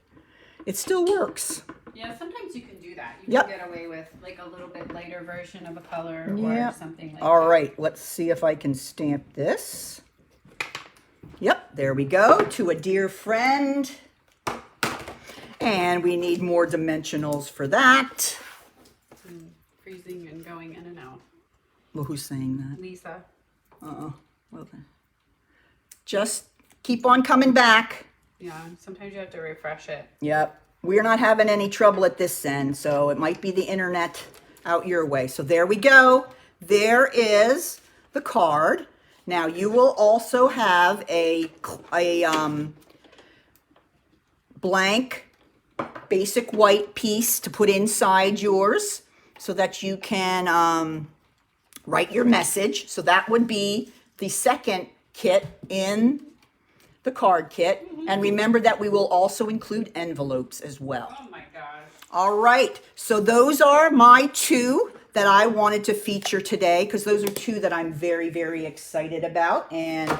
it still works. Yeah, sometimes you can do that. You Yep. can get away with like a little bit lighter version of a color Yep. or something like All that. right, let's see if I can stamp this. Yep, there we go, to a dear friend. And we need more dimensionals for that. Freezing and going in and out. Well, who's saying that? Lisa. Well then. Just keep on coming back. Yeah, sometimes you have to refresh it. Yep. We're not having any trouble at this end, so it might be the internet out your way. So there we go. There is the card. Now you will also have a blank basic white piece to put inside yours so that you can write your message. So that would be the second kit in the card kit. And remember that we will also include envelopes as well. Oh my gosh. All right, so those are my two that I wanted to feature today because those are two that I'm very, very excited about and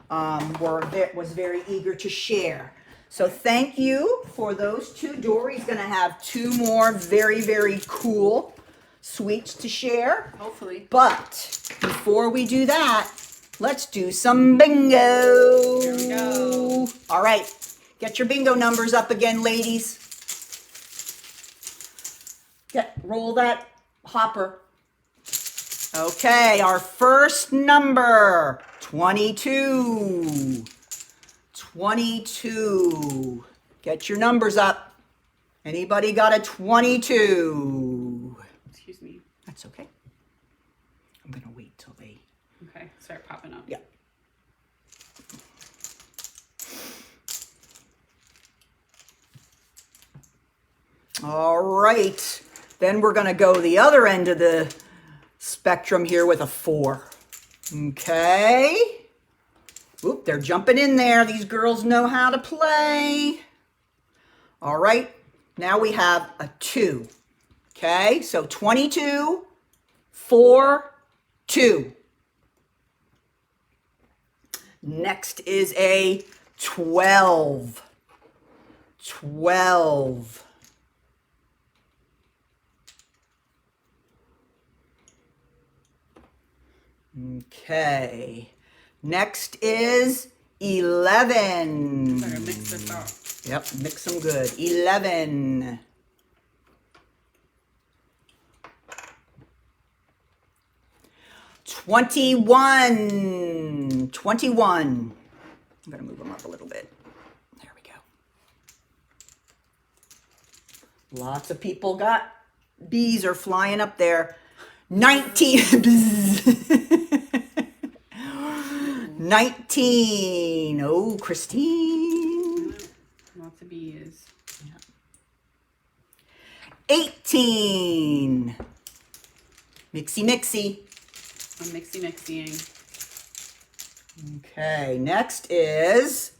was very eager to share. So thank you for those two. Dory's gonna have two more very, very cool sweets to share. Hopefully. But before we do that, let's do some bingo. Here we go. All right, get your bingo numbers up again, ladies. Roll that hopper. Okay, our first number, 22. 22. Get your numbers up. Anybody got a 22? Excuse me. That's okay. I'm gonna wait till they... Okay, start popping up. Yeah. All right. Then we're going to go the other end of the spectrum here with a 4. Okay. Oop, they're jumping in there. These girls know how to play. All right. Now we have a 2. Okay. So 22, 4, 2. Next is a 12. 12. Okay. Next is 11. Better mix this up. Yep, mix them good. 11. 21. 21. I'm going to move them up a little bit. There we go. Lots of people got bees are flying up there. 19. 19. Oh, Christine. Lots of bees. 18. Mixy, mixy. I'm mixing. Okay, next is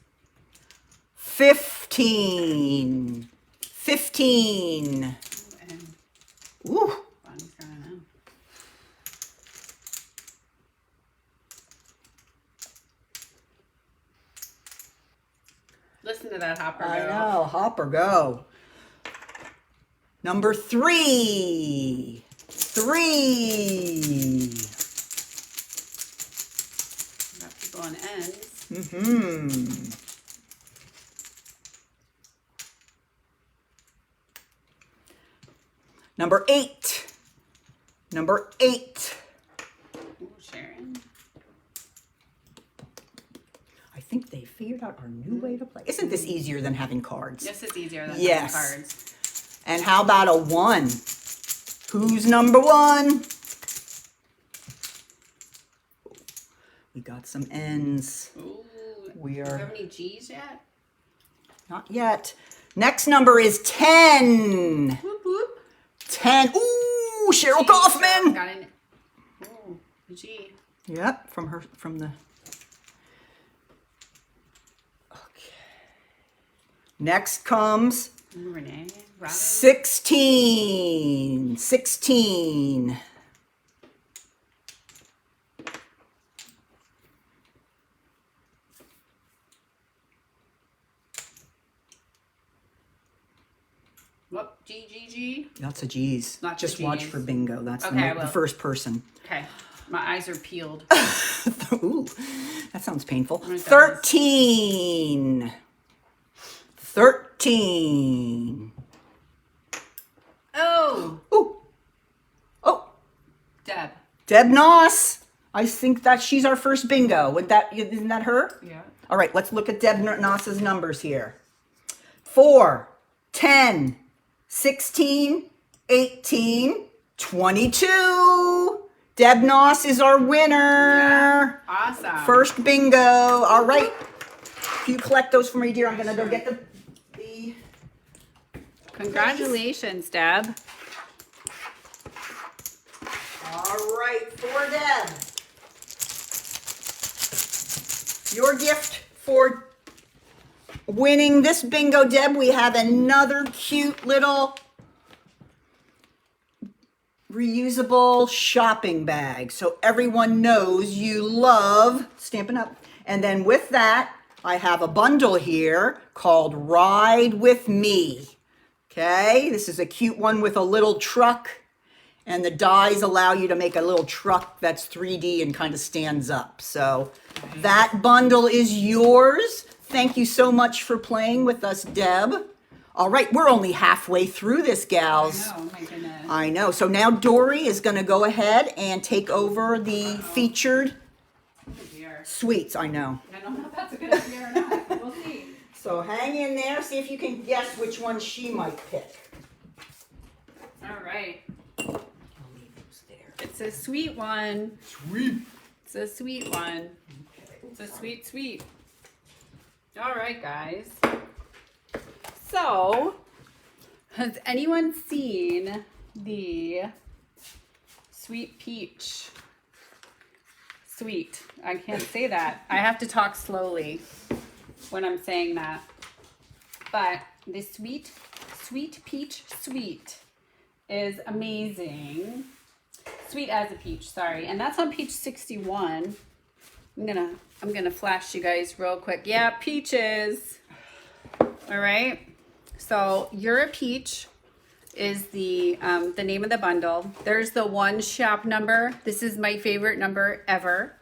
15. 15. And Ooh. Bonnie's gonna know. Listen to that hopper go. I know, hop or go. Number 3. 3. Got people on ends. Mm-hmm. Number 8. Number 8. Ooh, Sharon. I think they figured out our new way to play. Isn't this easier than having cards? This is easier than Yes. having cards. And how about a 1? Who's number 1? We got some N's. Ooh. We Do you are have any G's yet? not yet. Next number is 10. Whoop whoop. 10. Ooh, Cheryl G. Kaufman. Got an ooh, a G. Yep, from the. Okay. Next comes Ooh, Renee. Robin. 16. 16. Whoop. G. Lots of G's. Lots Just of watch Gs. for bingo. That's Okay, I the will. first person. Okay. My eyes are peeled. Ooh, that sounds painful. It does. 13. 13. Oh, Ooh. Oh, Deb. Deb Noss. I think that she's our first bingo. Isn't that her? Yeah. All right, let's look at Deb Noss's numbers here. 4, 10, 16, 18, 22. Deb Noss is our winner. Awesome. First bingo. All right. If you collect those for me, dear, I'm going to go get the Congratulations, Deb. All right, for Deb. Your gift for winning this bingo, Deb, we have another cute little reusable shopping bag. So everyone knows you love Stampin' Up. And then with that, I have a bundle here called Ride With Me. Okay, this is a cute one with a little truck, and the dies allow you to make a little truck that's 3D and kind of stands up. So that bundle is yours. Thank you so much for playing with us, Deb. All right, we're only halfway through this, gals. Oh my goodness. I know. So now Dory is going to go ahead and take over the featured Oh dear. sweets. I know. I don't know if that's a good idea or not. We'll see. So hang in there. See if you can guess which one she might pick. All right. I'll leave those there. It's a sweet one. Sweet. It's a sweet one. It's a sweet. All right, guys. So, has anyone seen the Sweet Peach? Sweet. I can't say that. I have to talk slowly when I'm saying that. But the Sweet Peach Sweet is amazing. Sweet as a peach, sorry. And that's on page 61. I'm gonna flash you guys real quick. Yeah, peaches. All right. So You're a Peach is the name of the bundle. There's the one shop number. This is my favorite number ever.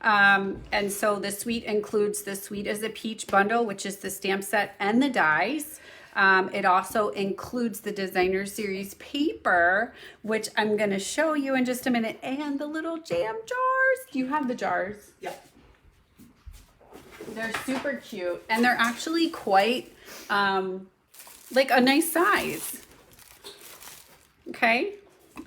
And so the Sweet includes the Sweet as a Peach bundle, which is the stamp set and the dies. It also includes the designer series paper, which I'm going to show you in just a minute, and the little jam jars. Do you have the jars? Yep. They're super cute, and they're actually quite like a nice size. Okay.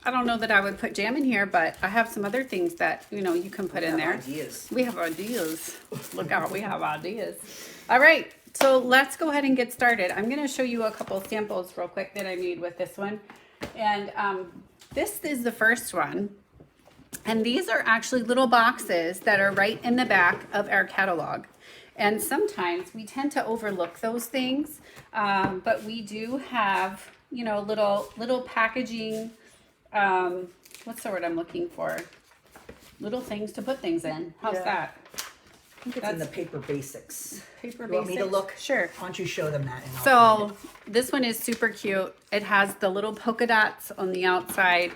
I don't know that I would put jam in here, but I have some other things that, you know, you can put in there. Ideas. We have ideas. Look out, we have ideas. All right, so let's go ahead and get started. I'm gonna show you a couple samples real quick that I made with this one. And this is the first one. And these are actually little boxes that are right in the back of our catalog. And sometimes we tend to overlook those things, but we do have, you know, little packaging, what's the word I'm looking for? Little things to put things in. How's Yeah. that? I think it's in the paper basics. Paper You want me to basics? look? Sure. Why don't you show them that? And I'll find So this one is super cute. It has the little polka dots on the outside.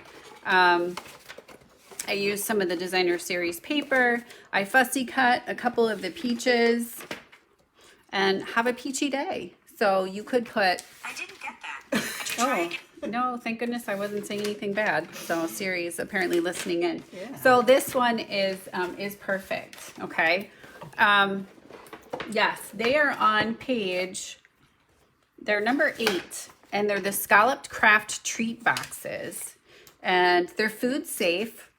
I used some of the Designer Series paper. I fussy cut a couple of the peaches and have a peachy day. So you could put, I didn't get that. oh, no, thank goodness I wasn't saying anything bad. So Siri is apparently listening in. Yeah. So this one is perfect, okay? Yes, they are on page, they're number 8, and they're the scalloped craft treat boxes. And they're food safe,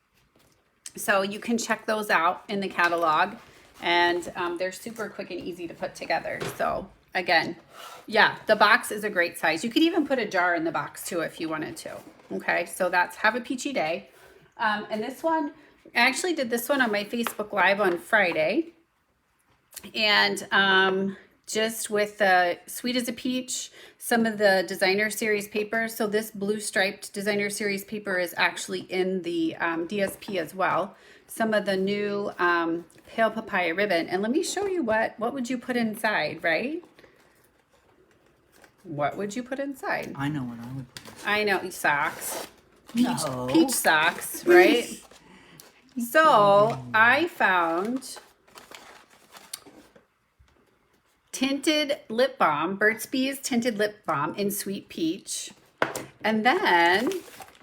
so you can check those out in the catalog. And they're super quick and easy to put together. So again, yeah, the box is a great size. You could even put a jar in the box too if you wanted to. Okay, so that's Have a Peachy Day. And this one, I actually did this one on my Facebook Live on Friday. And just with the Sweet as a Peach, some of the Designer Series paper. So this blue striped Designer Series paper is actually in the DSP as well. Some of the new Pale Papaya ribbon. And let me show you what would you put inside, right? What would you put inside? I know what I would put. I know, socks. No. Peach socks, right? So I found tinted lip balm, Burt's Bees tinted lip balm in Sweet Peach. And then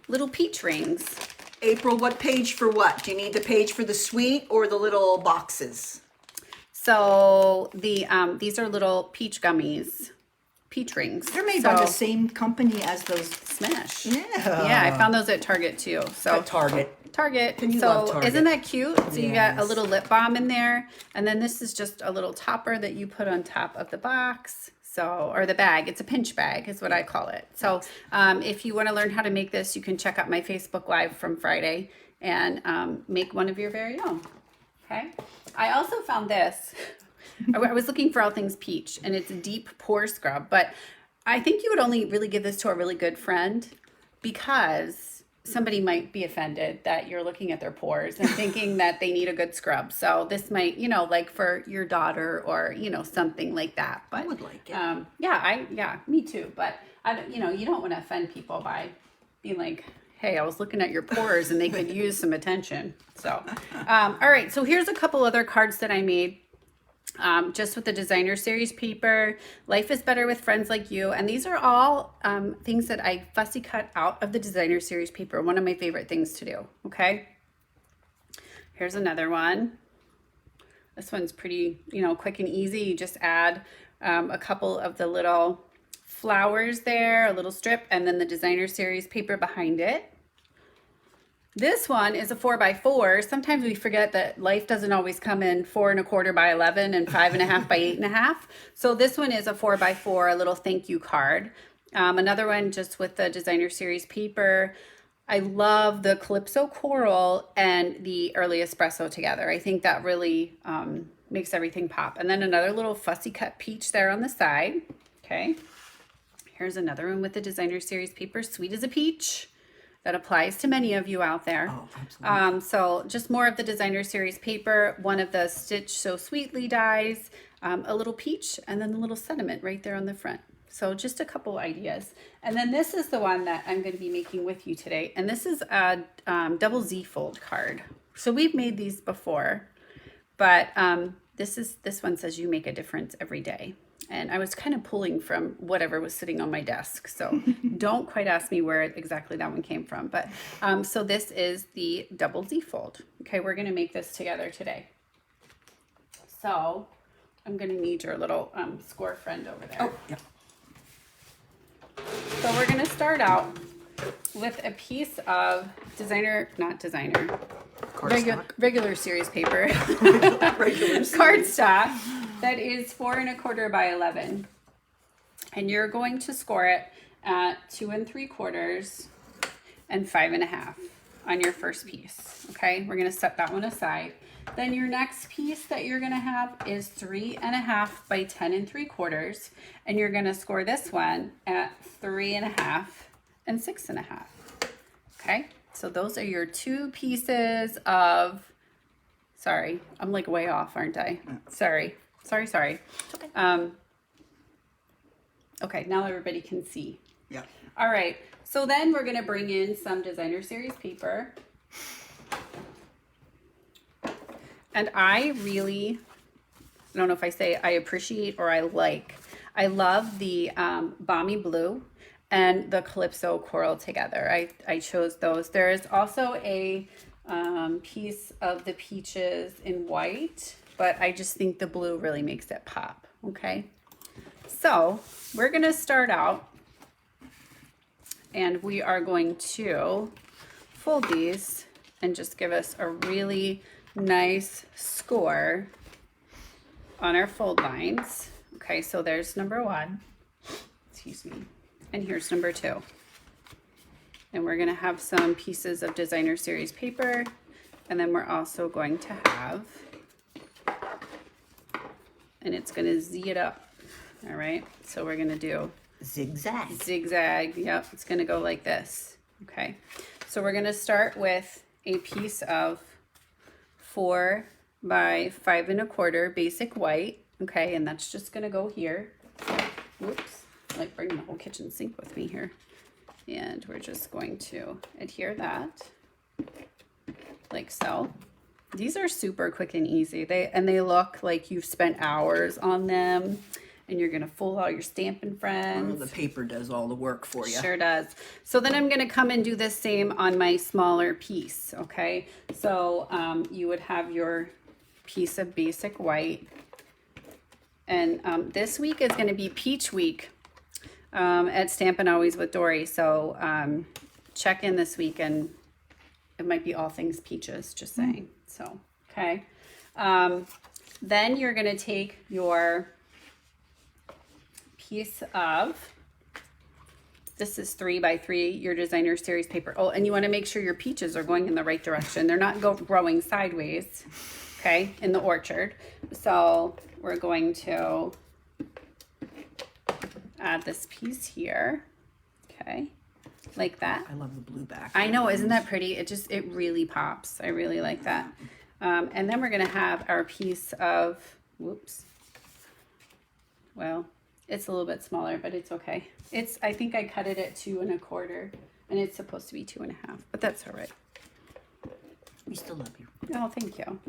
little peach rings. April, what page for what? Do you need the page for the sweet or the little boxes? So the these are little peach gummies, peach rings. They're made by the So- same company as those. Smash. Yeah. Yeah, I found those at Target too. So At Target. Target. You So love Target. isn't that cute? So you got a Yes. little lip balm in there, and then this is just a little topper that you put on top of the box. So, or the bag. It's a pinch bag is what I call it. So if you want to learn how to make this, you can check out my Facebook Live from Friday and make one of your very own. Okay. I also found this. I was looking for all things peach, and it's a deep pore scrub, but I think you would only really give this to a really good friend because somebody might be offended that you're looking at their pores and thinking that they need a good scrub. So this might, you know, like for your daughter or, you know, something like that. But I would like it. yeah, me too. But I don't, you know, you don't want to offend people by being like, hey, I was looking at your pores and they could use some attention. So, all right. So here's a couple other cards that I made. Just with the Designer Series paper, Life is Better with Friends Like You. And these are all things that I fussy cut out of the Designer Series paper. One of my favorite things to do. Okay. Here's another one. This one's pretty, you know, quick and easy. You just add a couple of the little flowers there, a little strip, and then the Designer Series paper behind it. This one is a 4x4. Sometimes we forget that life doesn't always come in 4 1/4 by 11 and 5 1/2 by 8 1/2. So this one is a 4x4, a little thank you card. Another one just with the Designer Series paper. I love the Calypso Coral and the Early Espresso together. I think that really makes everything pop. And then another little fussy cut peach there on the side. Okay. Here's another one with the Designer Series paper, Sweet as a Peach. That applies to many of you out there. Oh, absolutely. So just more of the Designer Series paper, one of the Stitch So Sweetly dies, a little peach, and then the little sentiment right there on the front. So just a couple ideas. And then this is the one that I'm going to be making with you today. And this is a double Z fold card. So we've made these before, but this one says you make a difference every day. And I was kind of pulling from whatever was sitting on my desk. So don't quite ask me where exactly that one came from. But so this is the double Z fold. Okay, we're going to make this together today. So I'm going to need your little score friend over there. Oh, yeah. So we're going to start out with a piece of Cardstock. regular series paper, Regular cardstock that is 4 1/4 by 11. And you're going to score it at 2 3/4 and 5 1/2 on your first piece. Okay, we're going to set that one aside. Then your next piece that you're going to have is 3 1/2 by 10 3/4, and you're going to score this one at 3 1/2 and 6 1/2. Okay, so those are your 2 pieces of. Sorry, I'm like way off, aren't I? Sorry. It's okay. Okay, now everybody can see. Yeah. All right, so then we're going to bring in some designer series paper. And I don't know if I say I appreciate or I love the Balmy Blue and the Calypso Coral together. I chose those. There is also a piece of the Peaches in white, but I just think the blue really makes it pop, okay? So we're gonna start out and we are going to fold these and just give us a really nice score on our fold lines. Okay, so there's number 1, excuse me, and here's number 2. And we're gonna have some pieces of designer series paper, and then we're also going to have, and it's gonna Z it up. All right, so we're gonna do zigzag. Yep, it's gonna go like this. Okay, so we're gonna start with a piece of 4 by 5 1/4 basic white. Okay, and that's just gonna go here. Whoops, I like bringing the whole kitchen sink with me here. And we're just going to adhere that like so. These are super quick and easy. They look like you've spent hours on them, and you're gonna fool all your Stampin' Friends. Oh, the paper does all the work for you. Sure does. So then I'm gonna come and do the same on my smaller piece, okay? So you would have your piece of basic white. And this week is gonna be Peach Week at Stampin' Always with Dory. So check in this week and it might be all things peaches, just saying. So, okay. Then you're gonna take your piece of, this is 3 by 3, your designer series paper. Oh, and you want to make sure your peaches are going in the right direction. They're not growing sideways, okay, in the orchard. So we're going to add this piece here, okay, like that. I love the blue back. I know, isn't that pretty? It really pops. I really like that. And then we're going to have our piece of, whoops, well, it's a little bit smaller, but it's okay. I think I cut it at 2 1/4, and it's supposed to be 2 1/2, but that's all right. We still love you. Oh, thank you.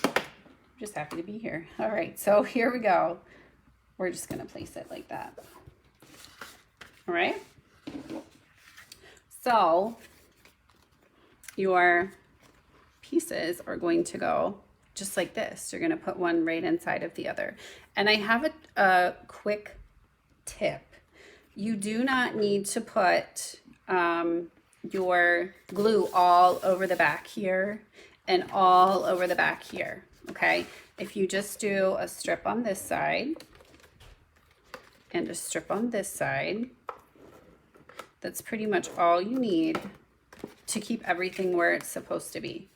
I'm just happy to be here. All right, so here we go. We're just gonna place it like that. All right. So your pieces are going to go just like this. You're going to put one right inside of the other. And I have a quick tip. You do not need to put your glue all over the back here and all over the back here, okay? If you just do a strip on this side and a strip on this side, that's pretty much all you need to keep everything where it's supposed to be.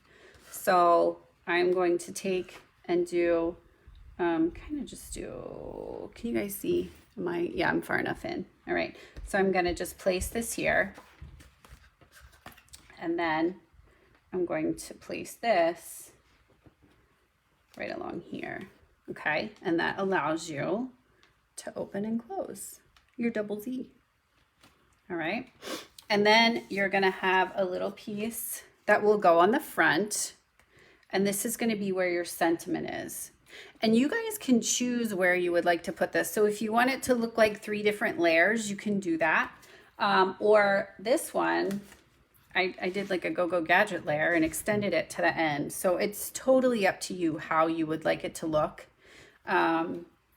So I'm going to take and do, kind of just do, can you guys see? Yeah, I'm far enough in. All right, so I'm gonna just place this here. And then I'm going to place this right along here, okay? And that allows you to open and close your double Z. All right, and then you're gonna have a little piece that will go on the front, and this is gonna be where your sentiment is. And you guys can choose where you would like to put this. So if you want it to look like 3 different layers, you can do that. Or this one, I did like a Go-Go Gadget layer and extended it to the end. So it's totally up to you how you would like it to look.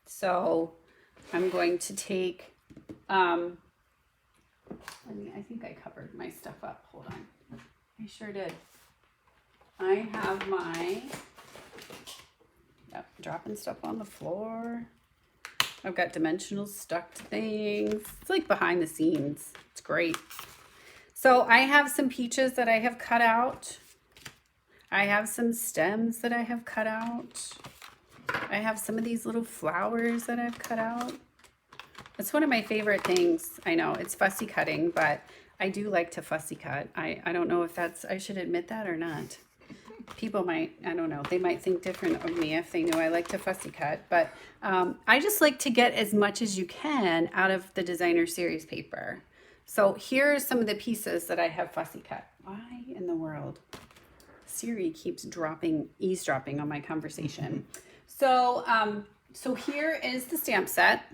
So I'm going to take I think I covered my stuff up. Hold on. I sure did. I have my, yep, dropping stuff on the floor. I've got dimensional stucked things. It's like behind the scenes. It's great. So I have some peaches that I have cut out. I have some stems that I have cut out. I have some of these little flowers that I've cut out. It's one of my favorite things. I know it's fussy cutting, but I do like to fussy cut. I don't know if I should admit that or not. People might, I don't know, they might think different of me if they knew I like to fussy cut, but I just like to get as much as you can out of the designer series paper. So here are some of the pieces that I have fussy cut. Why in the world? Siri keeps eavesdropping on my conversation. So, so here is the stamp set.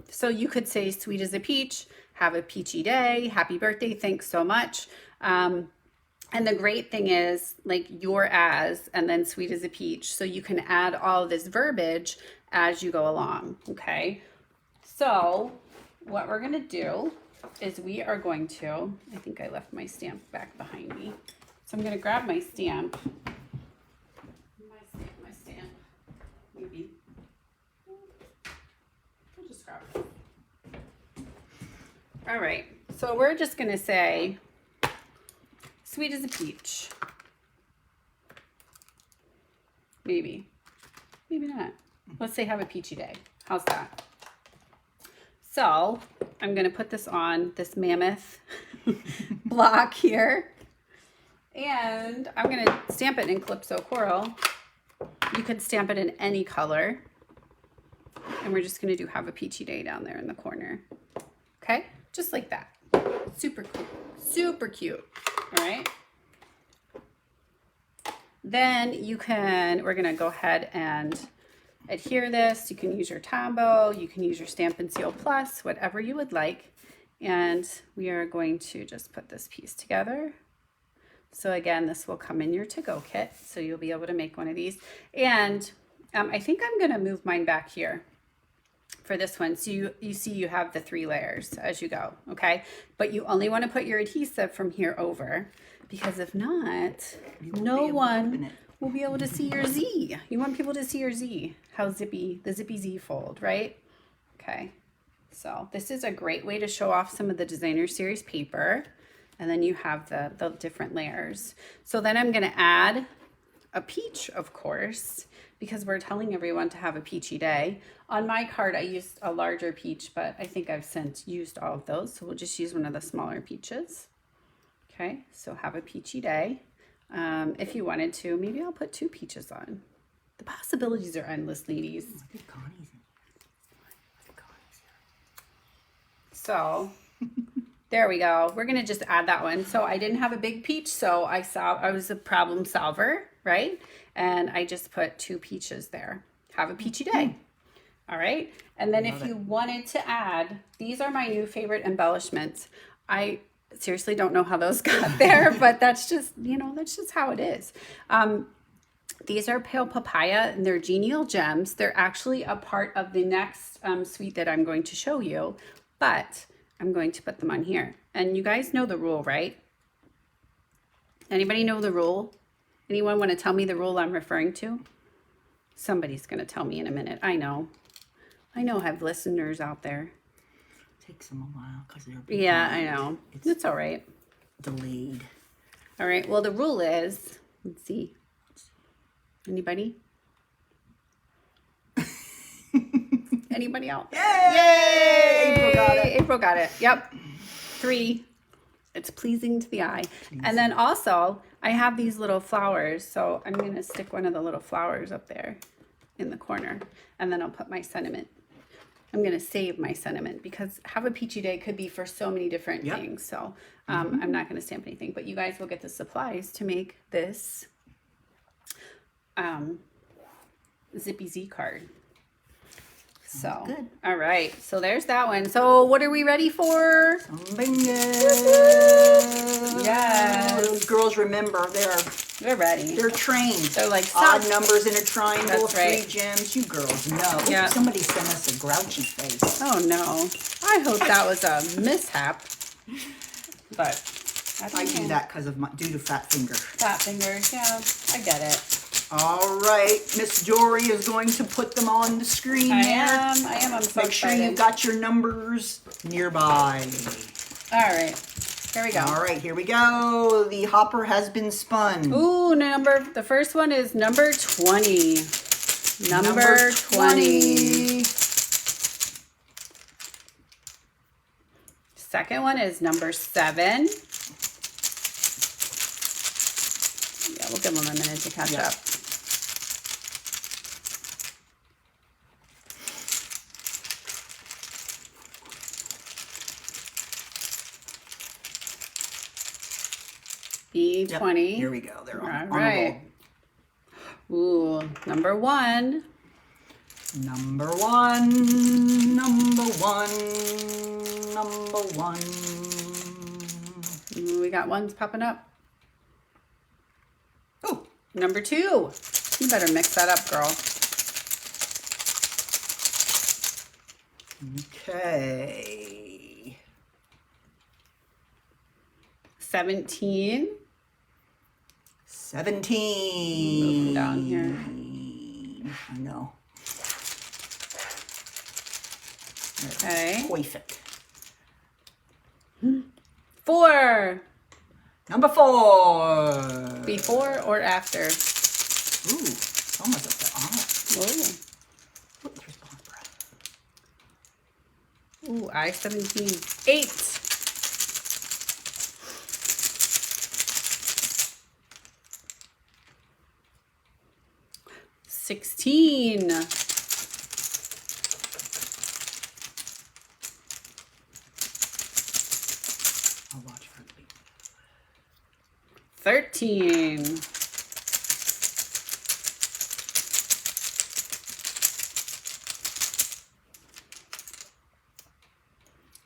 So you could say sweet as a peach, have a peachy day, happy birthday, thanks so much. And the great thing is like your as, and then sweet as a peach. So you can add all of this verbiage as you go along. Okay. So what we're going to do is we are going to, I think I left my stamp back behind me. So I'm going to grab my stamp. My stamp. Maybe. I'll just grab it. All right. So we're just going to say, sweet as a peach. Maybe. Maybe not. Let's say have a peachy day. How's that? So I'm going to put this on this mammoth block here. And I'm going to stamp it in Calypso Coral. You could stamp it in any color. And we're just going to do have a peachy day down there in the corner. Okay? Just like that. Super cool. Super cute. All right. Then we're going to go ahead and adhere this. You can use your Tombow, you can use your Stampin' Seal Plus, whatever you would like. And we are going to just put this piece together. So again, this will come in your to-go kit. So you'll be able to make one of these. And I think I'm going to move mine back here for this one. So you see you have the 3 layers as you go, okay? But you only want to put your adhesive from here over, because if not, no one will be able to see your Z. You want people to see your Z, how zippy, the zippy Z fold, right? Okay, so this is a great way to show off some of the designer series paper. And then you have the different layers. So then I'm gonna add a peach, of course, because we're telling everyone to have a peachy day. On my card, I used a larger peach, but I think I've since used all of those. So we'll just use one of the smaller peaches. Okay, so have a peachy day. If you wanted to, maybe I'll put 2 peaches on. The possibilities are endless, ladies. So there we go. We're gonna just add that one. So I didn't have a big peach, so I was a problem solver, right? And I just put 2 peaches there. Have a peachy day. All right. And then if you wanted to add, these are my new favorite embellishments. I seriously don't know how those got there, but that's just, that's just how it is. These are Pale Papaya, and they're Genial Gems. They're actually a part of the next suite that I'm going to show you, but I'm going to put them on here. And you guys know the rule, right? Anybody know the rule? Anyone want to tell me the rule I'm referring to? Somebody's going to tell me in a minute. I know I have listeners out there. Takes them a while because they're behind. Yeah, I know. It's all right. Delayed. All right. Well, the rule is, let's see. Anybody? Anybody else? Yay! April got it. April got it. Yep. 3. It's pleasing to the eye. And then also, I have these little flowers. So I'm going to stick one of the little flowers up there in the corner. And then I'll put my sentiment. I'm going to save my sentiment because have a peachy day could be for so many different things. So I'm not going to stamp anything. But you guys will get the supplies to make this Zippy Z card. So, good. All right. So there's that one. So what are we ready for? Bingo! Yes. Girls, remember, they're ready. They're trained. They're like odd numbers in a triangle, That's right. 3 gems. You girls know. Yeah. Somebody sent us a grouchy face. Oh no. I hope that was a mishap. But I I don't do know. that because of due to fat finger. Fat fingers, yeah, I get it. All right, Miss Dory is going to put them on the screen I there. am. I'm so Make sure excited. you've got your numbers nearby. All right, here we go. All right, here we go. The hopper has been spun. Ooh, the first one is number 20. Number 20. Second one is number 7. Yeah, we'll give them a minute to catch up. B20. Here we go. They're All on right. Ooh, number 1. Number 1. Number 1. Number 1. Ooh, we got ones popping up. Oh, Number 2. You better mix that up, girl. okay. 17. 17. Move them down here. I know. Okay. Perfect. 4. Number 4. Before or after? Ooh, it's almost up to Ooh. Oh, there's Barbara. Ooh, I-17. 8. $16. I'll watch for it. 13.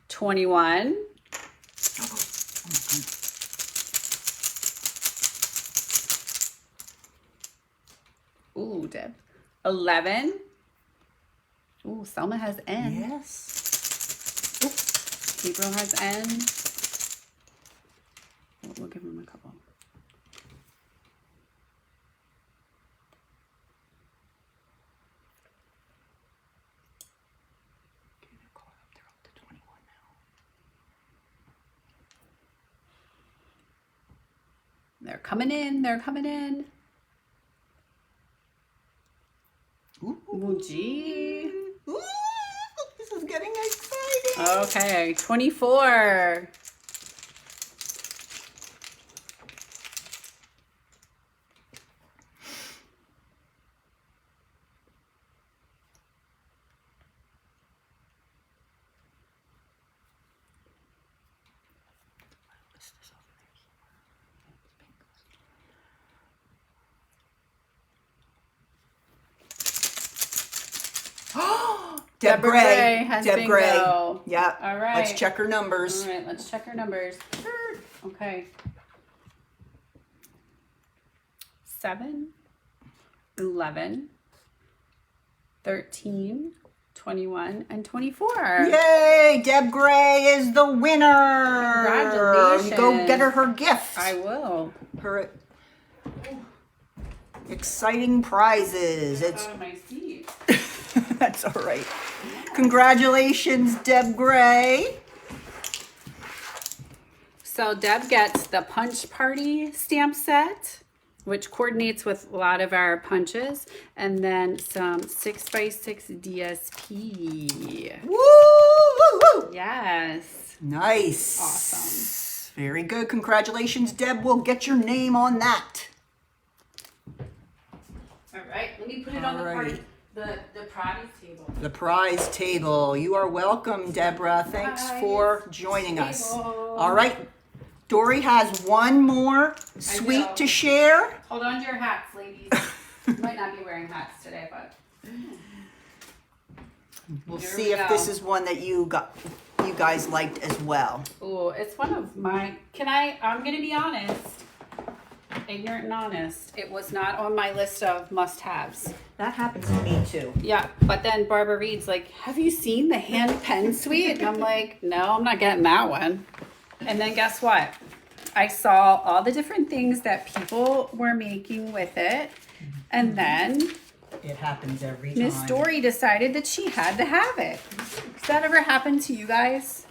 21. Oh my goodness. Ooh, Deb. 11. Ooh, Selma has N. Yes. Gabriel has N. We'll give him a couple. Okay, they're caught up. They're up to 21 now. They're coming in. They're coming in. Ooh, gee. Ooh, this is getting exciting. Okay, 24. Deb Deborah Gray. Gray has Deb bingo. Gray. Yeah. All right. Let's check her numbers. All right, let's check our numbers. Okay. 7, 11, 13, 21, and 24. Yay! Deb Gray is the winner. Congratulations. Go get her gift. I will. Her exciting prizes. It's Out of my seat. that's all right. Congratulations, Deb Gray. So Deb gets the Punch Party stamp set, which coordinates with a lot of our punches, and then some 6x6 DSP. Woo! Woo, woo. Yes. Nice. Awesome. Very good. Congratulations, Deb. We'll get your name on that. All right, let me put it on the party, Alrighty. the prize table. The prize table. You are welcome, Deborah. Thanks Prize for joining us. table. All right. Dory has one more sweet do. to share. Hold on to your hats, ladies. Might not be wearing hats today, but We'll Here see we if go. this is one that you guys liked as well. ooh, it's one of my. I'm gonna be honest, ignorant and honest. It was not on my list of must-haves. That happens to me too. Yeah, but then Barbara Reed's like, "Have you seen the hand pen suite?" And I'm like, "No, I'm not getting that one." And then guess what? I saw all the different things that people were making with it. And then It happens every time. Miss Dory decided that she had to have it. Has that ever happened to you guys?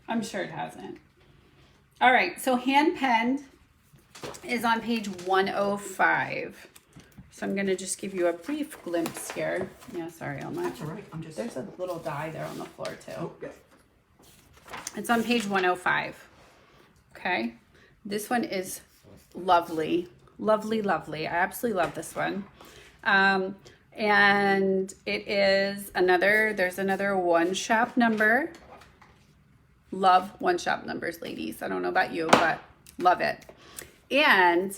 I'm sure it hasn't. All right, so hand penned is on page 105. So I'm going to just give you a brief glimpse here. Yeah, sorry, Elma. That's all right. I'm just. There's a little die there on the floor too. Oh, yeah. It's on page 105. Okay. This one is lovely. Lovely, lovely. I absolutely love this one. And it is there's another one shop number. Love one shop numbers, ladies. I don't know about you, but love it. And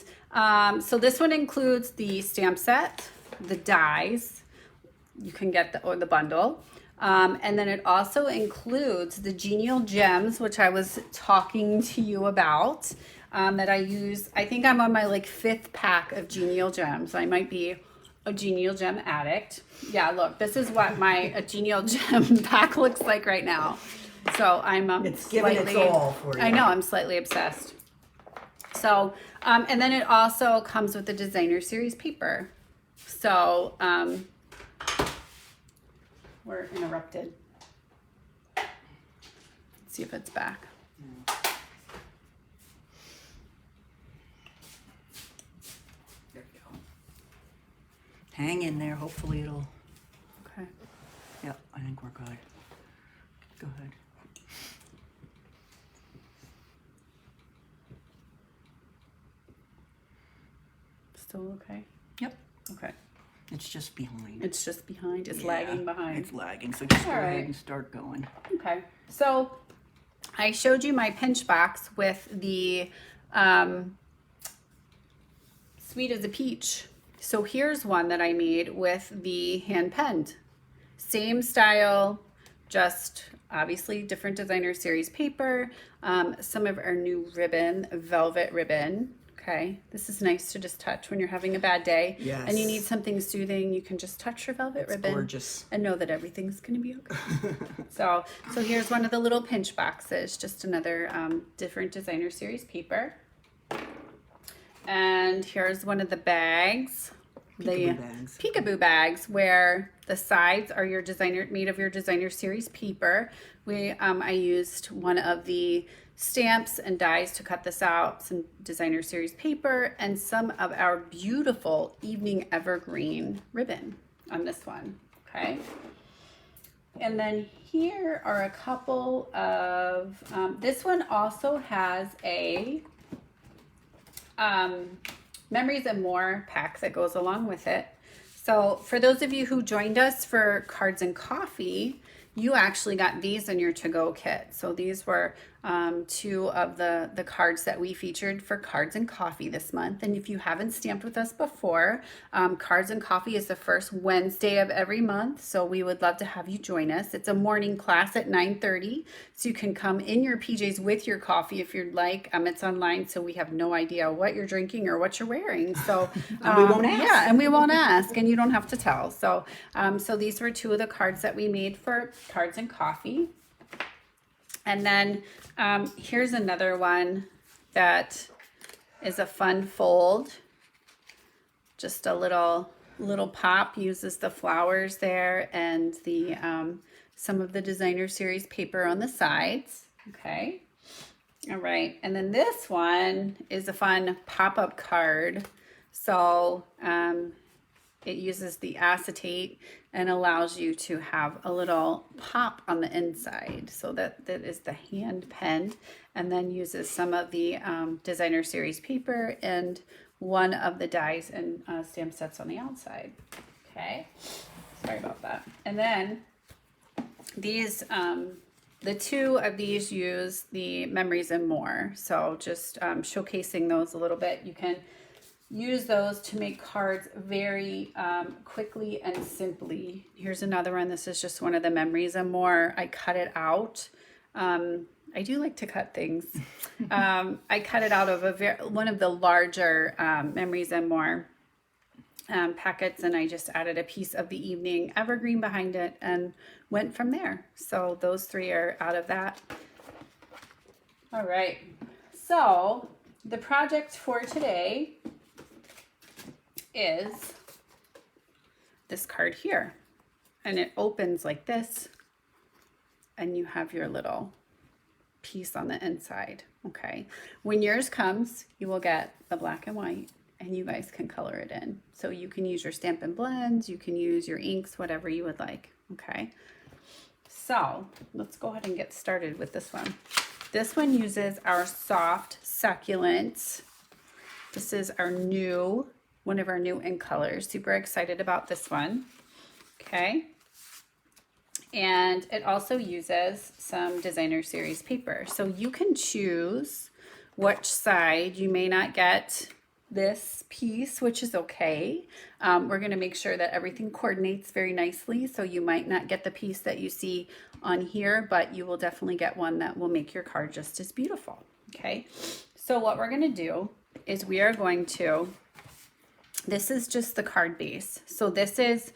so this one includes the stamp set, the dies. You can get the bundle. And then it also includes the Genial Gems, which I was talking to you about, that I use. I think I'm on my like 5th pack of Genial Gems. I might be a Genial Gem addict. Yeah, look, this is what a Genial Gem pack looks like right now. So I'm It's giving its all for you. I know, I'm slightly obsessed. So, and then it also comes with the Designer Series paper. So, we're interrupted. Let's see if it's back. There you go. Hang in there. Hopefully it'll. Okay. Yep, I think we're good. Go ahead. Still okay? Yep. Okay. It's just behind. It's just behind. It's Yeah, lagging behind. It's lagging, so just go All ahead right. and start going. Okay. So I showed you my pinch box with the Sweet as a Peach. So here's one that I made with the hand penned. Same style, just obviously different Designer Series paper. Some of our new ribbon, velvet ribbon. Okay, this is nice to just touch when you're having a bad day. Yes. And you need something soothing. You can just touch your velvet ribbon. Gorgeous. And know that everything's going to be okay. So here's one of the little pinch boxes, just another different Designer Series paper. And here's one of the bags. Peekaboo bags. Peekaboo bags, where the sides are made of your Designer Series paper. I used one of the stamps and dies to cut this out, some Designer Series paper, and some of our beautiful Evening Evergreen ribbon on this one. Okay. And then here are a couple of, this one also has a Memories and More pack that goes along with it. So for those of you who joined us for Cards and Coffee, you actually got these in your to-go kit. So these were 2 of the cards that we featured for Cards and Coffee this month. And if you haven't stamped with us before, Cards and Coffee is the first Wednesday of every month. So we would love to have you join us. It's a morning class at 9:30. So you can come in your PJs with your coffee if you'd like. It's online, so we have no idea what you're drinking or what you're wearing. So And we won't ask. Yeah, and we won't ask, and you don't have to tell. So so these were 2 of the cards that we made for Cards and Coffee. And then here's another one that is a fun fold. Just a little pop, uses the flowers there and the some of the Designer Series paper on the sides. Okay. All right. And then this one is a fun pop-up card. So it uses the acetate and allows you to have a little pop on the inside. So that is the hand pen, and then uses some of the Designer Series paper and one of the dies and stamp sets on the outside. Okay, sorry about that. And then these, the 2 of these use the Memories and More. So just showcasing those a little bit. You can use those to make cards very quickly and simply. Here's another one. This is just one of the Memories and More. I cut it out. I do like to cut things. I cut it out of one of the larger Memories and More packets, and I just added a piece of the Evening Evergreen behind it and went from there. So those 3 are out of that. All right. So the project for today is this card here. And it opens like this. And you have your little piece on the inside. Okay. When yours comes, you will get the black and white. And you guys can color it in. So you can use your Stampin' Blends, you can use your inks, whatever you would like. Okay. So let's go ahead and get started with this one. This one uses our soft succulent. This is our new, one of our new ink colors. Super excited about this one. Okay. And it also uses some designer series paper. So you can choose which side. You may not get this piece, which is okay. We're going to make sure that everything coordinates very nicely. So you might not get the piece that you see on here, but you will definitely get one that will make your card just as beautiful. Okay. So what we're going to do is we are going to, this is just the card base. So this is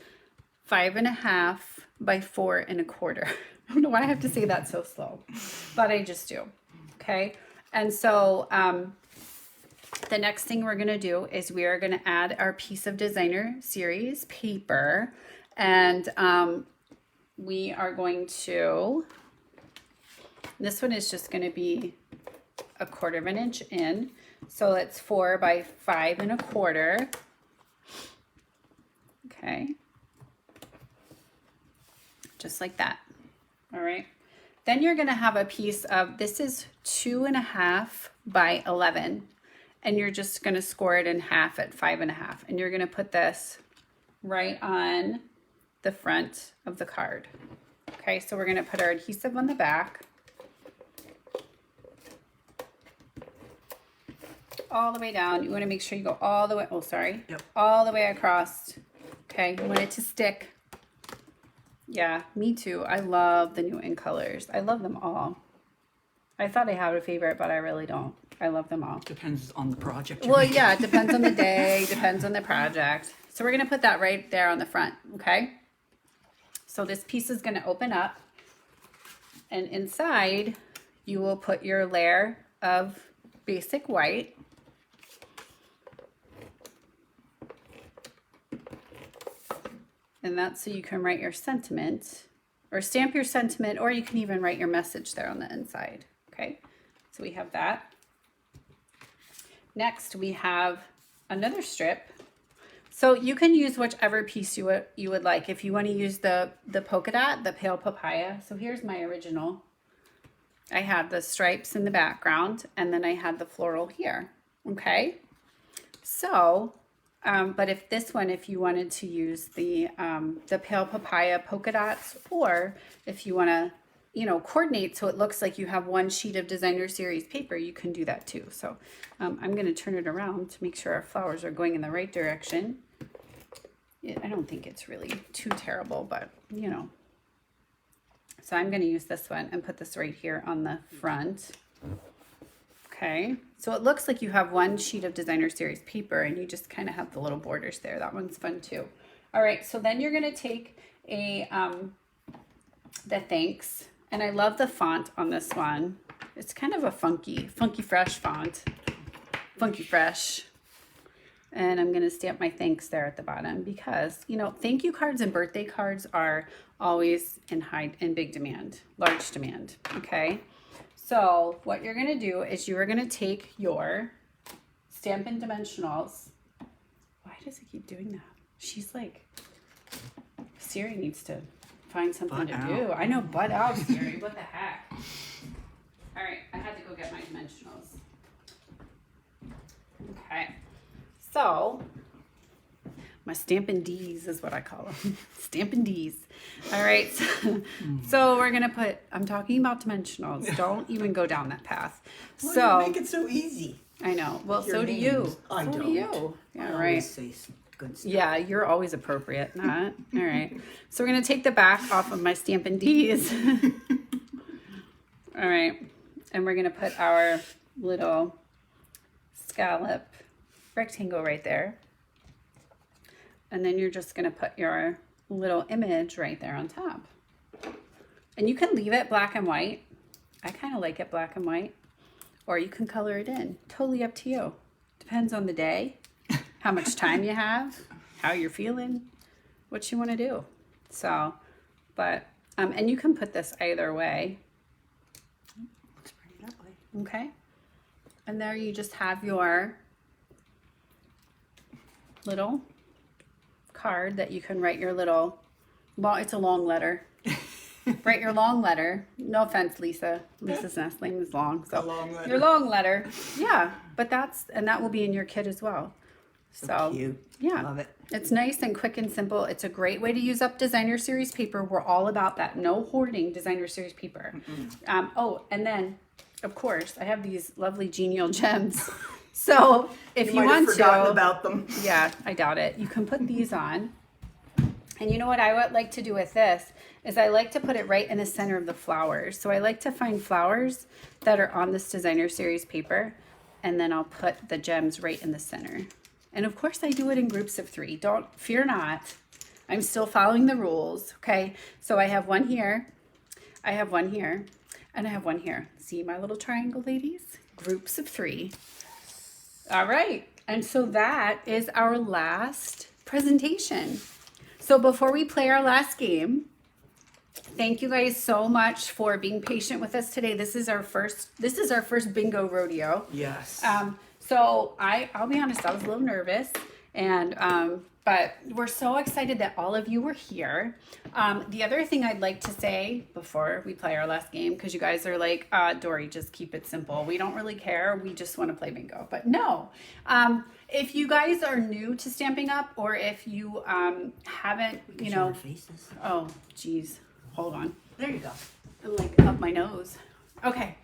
5.5 by 4.25. I don't know why I have to say that so slow, but I just do. Okay. And so, the next thing we're going to do is we are going to add our piece of designer series paper, and we are going to, this one is just going to be 1/4 inch in. So it's 4 by 5.25. Okay. Just like that. All right. Then you're going to have a piece of, this is 2.5 by 11. And you're just going to score it in half at 5.5. And you're going to put this right on the front of the card. Okay, so we're going to put our adhesive on the back. All the way down. You want to make sure you go all the way, oh, sorry. Yep. All the way across. Okay, you want it to stick. Yeah, me too. I love the new ink colors. I love them all. I thought I had a favorite, but I really don't. I love them all. Depends on the project. Well, yeah, it depends on the day, depends on the project. So we're going to put that right there on the front, okay? So this piece is going to open up, and inside you will put your layer of basic white. And that's so you can write your sentiment, or stamp your sentiment, or you can even write your message there on the inside, okay? So we have that. Next, we have another strip. So you can use whichever piece you would like. If you want to use the polka dot, the pale papaya. So here's my original. I had the stripes in the background, and then I had the floral here. Okay. So, but if this one, if you wanted to use the pale papaya polka dots, or if you want to, you know, coordinate so it looks like you have one sheet of designer series paper, you can do that too. So I'm going to turn it around to make sure our flowers are going in the right direction. I don't think it's really too terrible, but you know. So I'm going to use this one and put this right here on the front. Okay, so it looks like you have one sheet of designer series paper and you just kind of have the little borders there. That one's fun too. All right, so then you're going to take the thanks. And I love the font on this one. It's kind of a funky fresh font. Funky fresh. And I'm going to stamp my thanks there at the bottom because, you know, thank you cards and birthday cards are always in big demand, large demand. Okay. So what you're going to do is you are going to take your Stampin' Dimensionals. Why does it keep doing that? She's like, Siri needs to find something to do. I know, butt out, Siri. What the heck? All right, I had to go get my dimensionals. Okay, so my Stampin' D's is what I call them. Stampin' D's. All right, so we're gonna put. I'm talking about dimensionals. Don't even go down that path. Well, so you make it so easy. I know. Well, Your so do you. names. I so don't. do you. Yeah, I right. always say good stuff. Yeah, you're always appropriate, not. All right. So we're going to take the back off of my Stampin' D's. All right. And we're going to put our little scallop rectangle right there. And then you're just going to put your little image right there on top. And you can leave it black and white. I kind of like it black and white. or you can color it in. Totally up to you. Depends on the day, how much time you have, how you're feeling, what you want to do. So, but, and you can put this either way. Looks pretty that way. Okay. And there you just have your little card that you can write your little, well, it's a long letter. Write your long letter. No offense, Lisa. Lisa's last name is long. So A long letter. your long letter. Yeah. But that will be in your kit as well. So Cute. yeah. Love it. It's nice and quick and simple. It's a great way to use up designer series paper. We're all about that. No hoarding designer series paper. Oh, and then of course I have these lovely genial gems. So if you might want have forgotten to, about them. yeah, I doubt it. You can put these on. And you know what I would like to do with this is I like to put it right in the center of the flowers. So I like to find flowers that are on this designer series paper, and then I'll put the gems right in the center. And of course I do it in groups of 3. Don't fear not. I'm still following the rules. Okay. So I have one here. I have one here. And I have one here. See my little triangle, ladies? Groups of 3. All right. And so that is our last presentation. So before we play our last game, thank you guys so much for being patient with us today. This is our first bingo rodeo. Yes. So I'll be honest, I was a little nervous, and but we're so excited that all of you were here. The other thing I'd like to say before we play our last game, because you guys are like, Dory, just keep it simple. We don't really care. We just want to play bingo. But no, if you guys are new to Stampin' Up, or if you haven't, you know, faces. oh, geez, hold on. There you go. Like up my nose. Okay.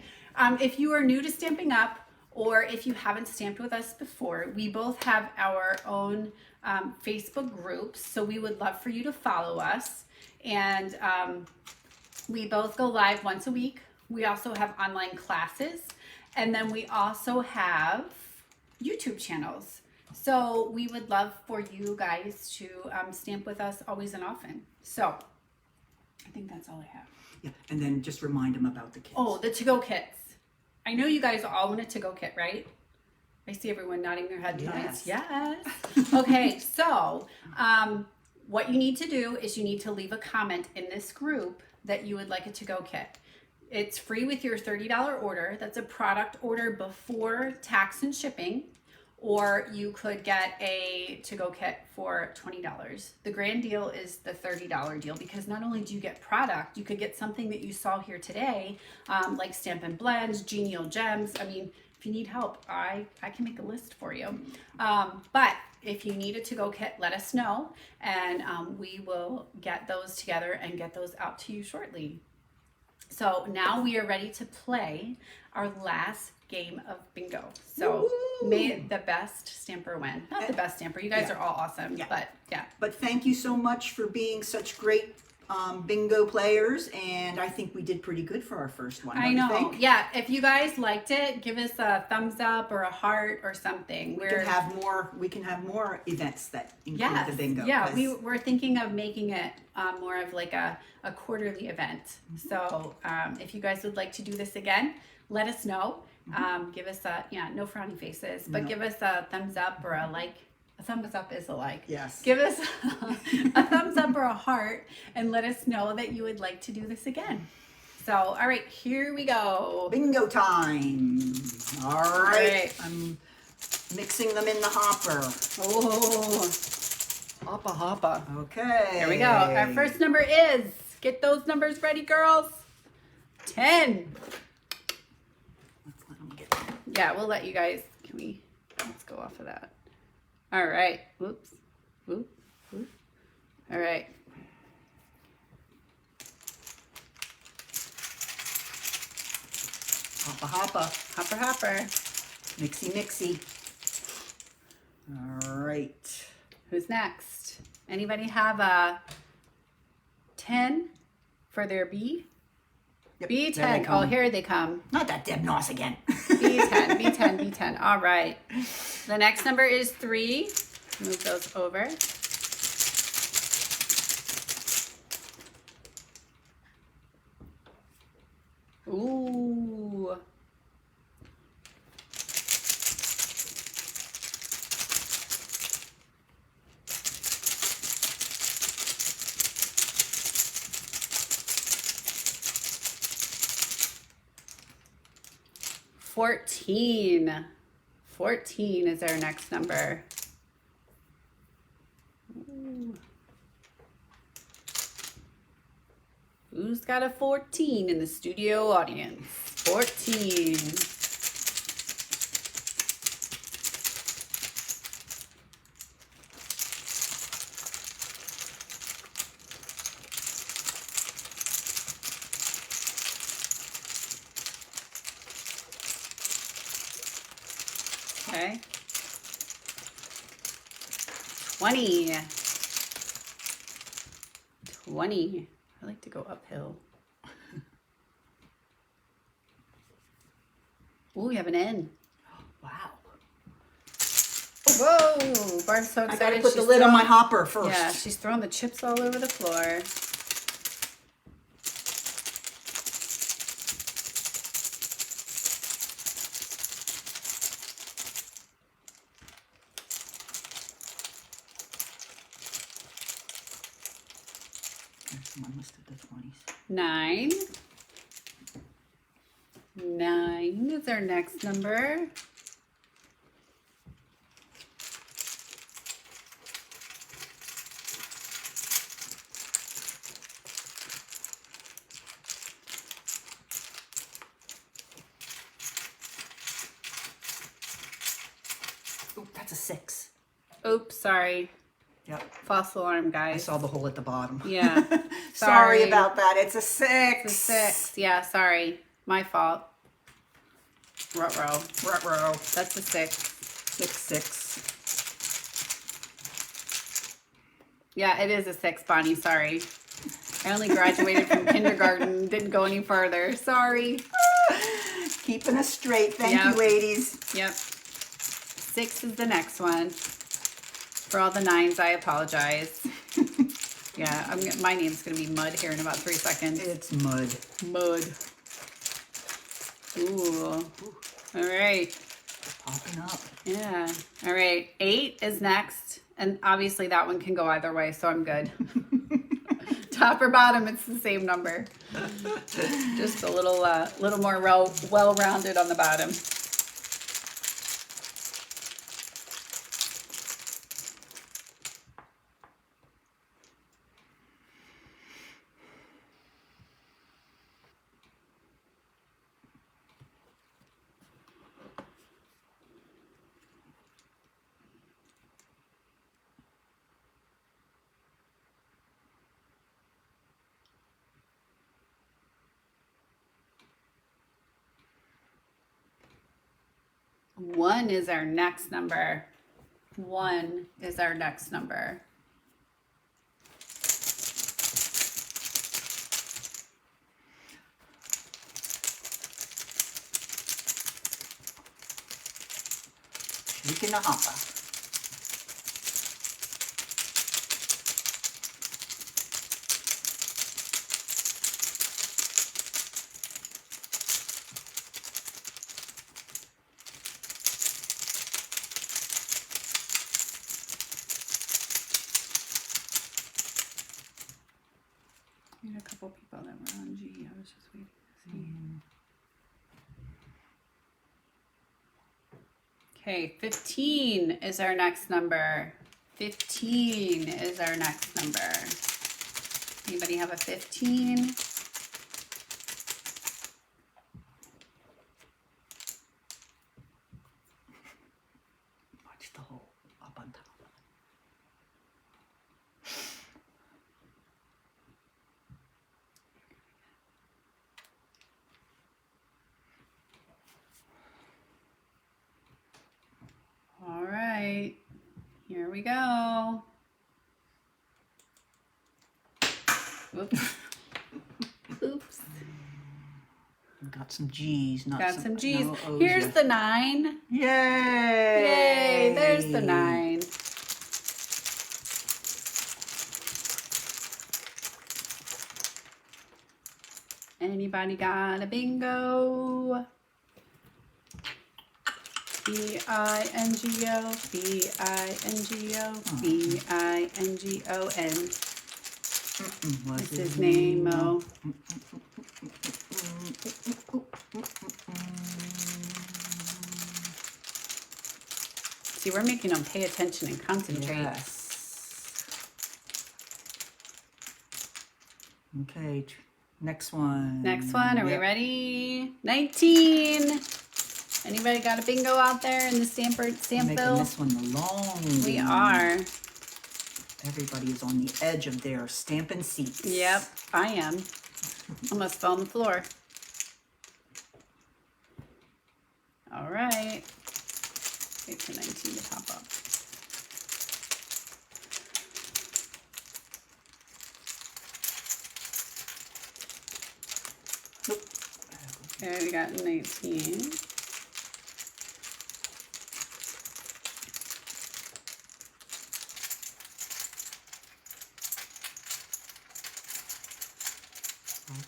If you are new to Stampin' Up, or if you haven't stamped with us before, we both have our own Facebook groups. So we would love for you to follow us. And we both go live once a week. We also have online classes. And then we also have YouTube channels. So we would love for you guys to stamp with us always and often. So I think that's all I have. Yeah, and then just remind them about the kids. Oh, the to-go kits. I know you guys all want a to-go kit, right? I see everyone nodding their head. Yes. Yes. Okay, so what you need to do is you need to leave a comment in this group that you would like a to-go kit. It's free with your $30 order. That's a product order before tax and shipping. Or you could get a to-go kit for $20. The grand deal is the $30 deal, because not only do you get product, you could get something that you saw here today, like Stampin' Blends, Genial Gems. I mean, if you need help, I can make a list for you. But if you need a to-go kit, let us know, and we will get those together and get those out to you shortly. So now we are ready to play our last game of bingo. So may the best stamper win. Not the best stamper. You guys are all awesome. Yeah. But yeah. But thank you so much for being such great bingo players, and I think we did pretty good for our first one. I don't you know. think? Yeah. If you guys liked it, give us a thumbs up or a heart or something. We can have more events that include Yes. the bingo. Yeah, 'cause we're thinking of making it more of like a quarterly event. So if you guys would like to do this again, let us know. Give us no frowny faces, but give us a thumbs up or a like. A thumbs up is a like. Yes. Give us a thumbs up or a heart, and let us know that you would like to do this again. So, all right, here we go. bingo time. All right. right. I'm mixing them in the hopper. Oh, hoppa hoppa. Okay. Here we go. Our first number is, get those numbers ready, girls. 10. Let's let them get there. Yeah, we'll let you guys, let's go off of that. All right. Whoops. Whoop. Whoop. All right. Hoppa hoppa. Hopper, hopper. Mixy mixy. All right. Who's next? Anybody have a 10 for their B? Yep, there they B10. Oh, come. here they come. Not that Deb Noss again. B10, B10, B10. All right. The next number is 3. Move those over. Ooh. 14. 14 is our next number. Ooh. Who's got a 14 in the studio audience? 14. Okay. 20. 20. I like to go uphill. Ooh, we have an N. Wow. Whoa! Barb's so I excited. gotta put the she's lid on my throwing- hopper first. Yeah, she's throwing the chips all over the floor. Someone listed the 20s. 9. 9 is our next number. Ooh, that's a 6. Oops, sorry. Yep. False alarm, I guys. saw the hole at the bottom. Yeah. Sorry Sorry. about that. It's a 6. It's a 6. Yeah, sorry. My fault. Ruh-roh. Ruh-roh. That's a 6. 6. Yeah, it is a 6, Bonnie. Sorry. I only graduated from kindergarten. Didn't go any further. Sorry. Keeping us straight. Thank Yep. you, ladies. Yep. 6 is the next one. For all the 9s, I apologize. Yeah, my name's going to be Mud here in about 3 seconds. It's mud. Mud. Ooh. All right. Popping up. Yeah. All right. 8 is next. And obviously that one can go either way, so I'm good. Top or bottom, it's the same number. Just a little more well-rounded on the bottom. One is our next number. 1 is our next number. Shaking the hopper. We had a couple people that were on G. I was just waiting to see. Okay, 15 is our next number. 15 is our next number. Anybody have a 15? Watch the hole up on top. All right, here we go. Oops. Oops. Got some G's, not Got some G's. no O's Here's yet. the 9. Yay! Yay, there's the 9. Anybody got a bingo? B-I-N-G-O, B-I-N-G-O, B-I-N-G-O-N. What's This is Nemo. See, we're making them pay attention and concentrate. Yes. Okay, next one. Next one, are we Yep. ready? 19. Anybody got a bingo out there in the stamp Making bill? this one the long. We are. Everybody is on the edge of their stamping seats. Yep, I am. Almost fell on the floor. All right. Wait for 19 to pop up. Nope. Okay, we got 19.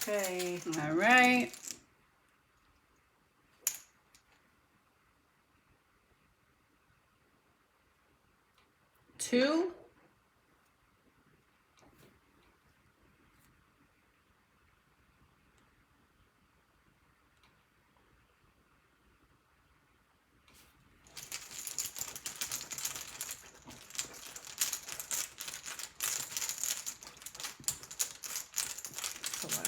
Okay. All right. Two. Hello.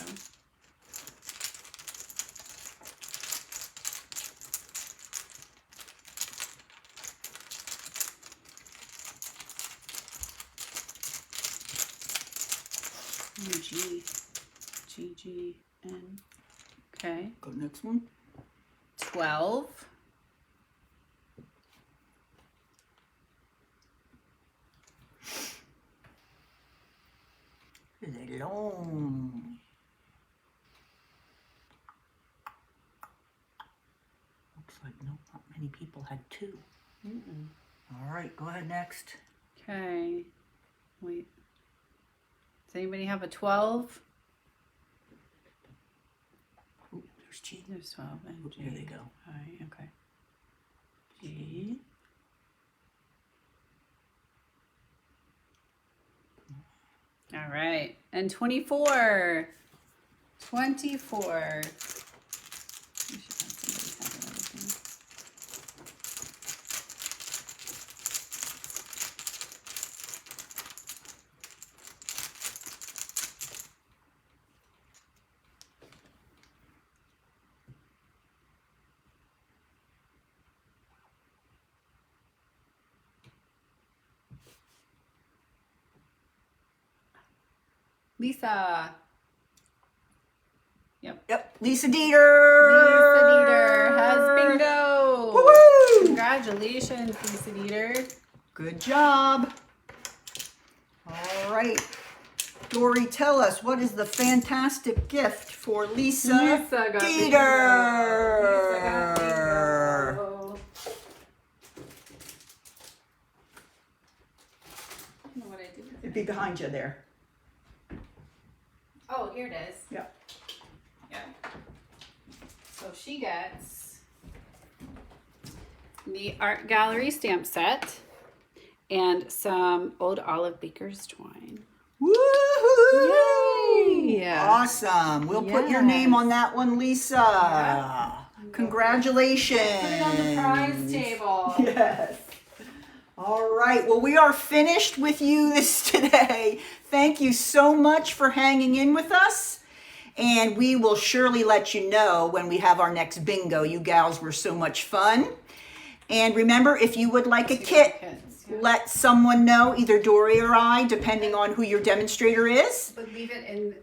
G, G, G, N. Okay. Go next one. 12. Is it long? Looks like no, not many people had two. All right, go ahead next. Okay. Wait. Does anybody have a 12? Ooh, there's G. There's 12 and Oop, G. there they go. All right, okay. G. All right. And 24. 24. We should have somebody have everything. Lisa. Yep. Yep, Lisa Dieter. Lisa Dieter has bingo. Woo-hoo! Congratulations, Lisa Dieter. Good job. All right. Dory, tell us, what is the fantastic gift for Lisa, Lisa got Dieter? bingo. Lisa got bingo. I don't know what I did with It'd it. be behind you there. Oh, here it is. Yep. Yep. So she gets the art gallery stamp set and some old Olive Baker's twine. Woohoo! Yay! Awesome. We'll put your name on that one, Lisa. Yeah. Congratulations. Put it on the prize table. Yes. All right. Well, we are finished with you today. Thank you so much for hanging in with us. And we will surely let you know when we have our next bingo. You gals were so much fun. And remember, if you would like a kit, let someone know, either Dory or I, depending on who your demonstrator is. But leave it in.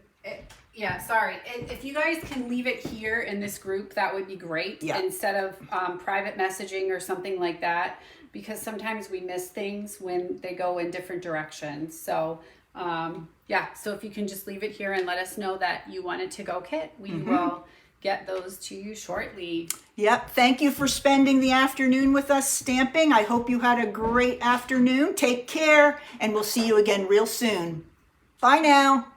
Yeah, sorry. If you guys can leave it here in this group, that would be great. Yeah. Instead of private messaging or something like that, because sometimes we miss things when they go in different directions. So, yeah. So if you can just leave it here and let us know that you want a to-go kit, we will get those to you shortly. Yep. Thank you for spending the afternoon with us stamping. I hope you had a great afternoon. Take care, and we'll see you again real soon. Bye now.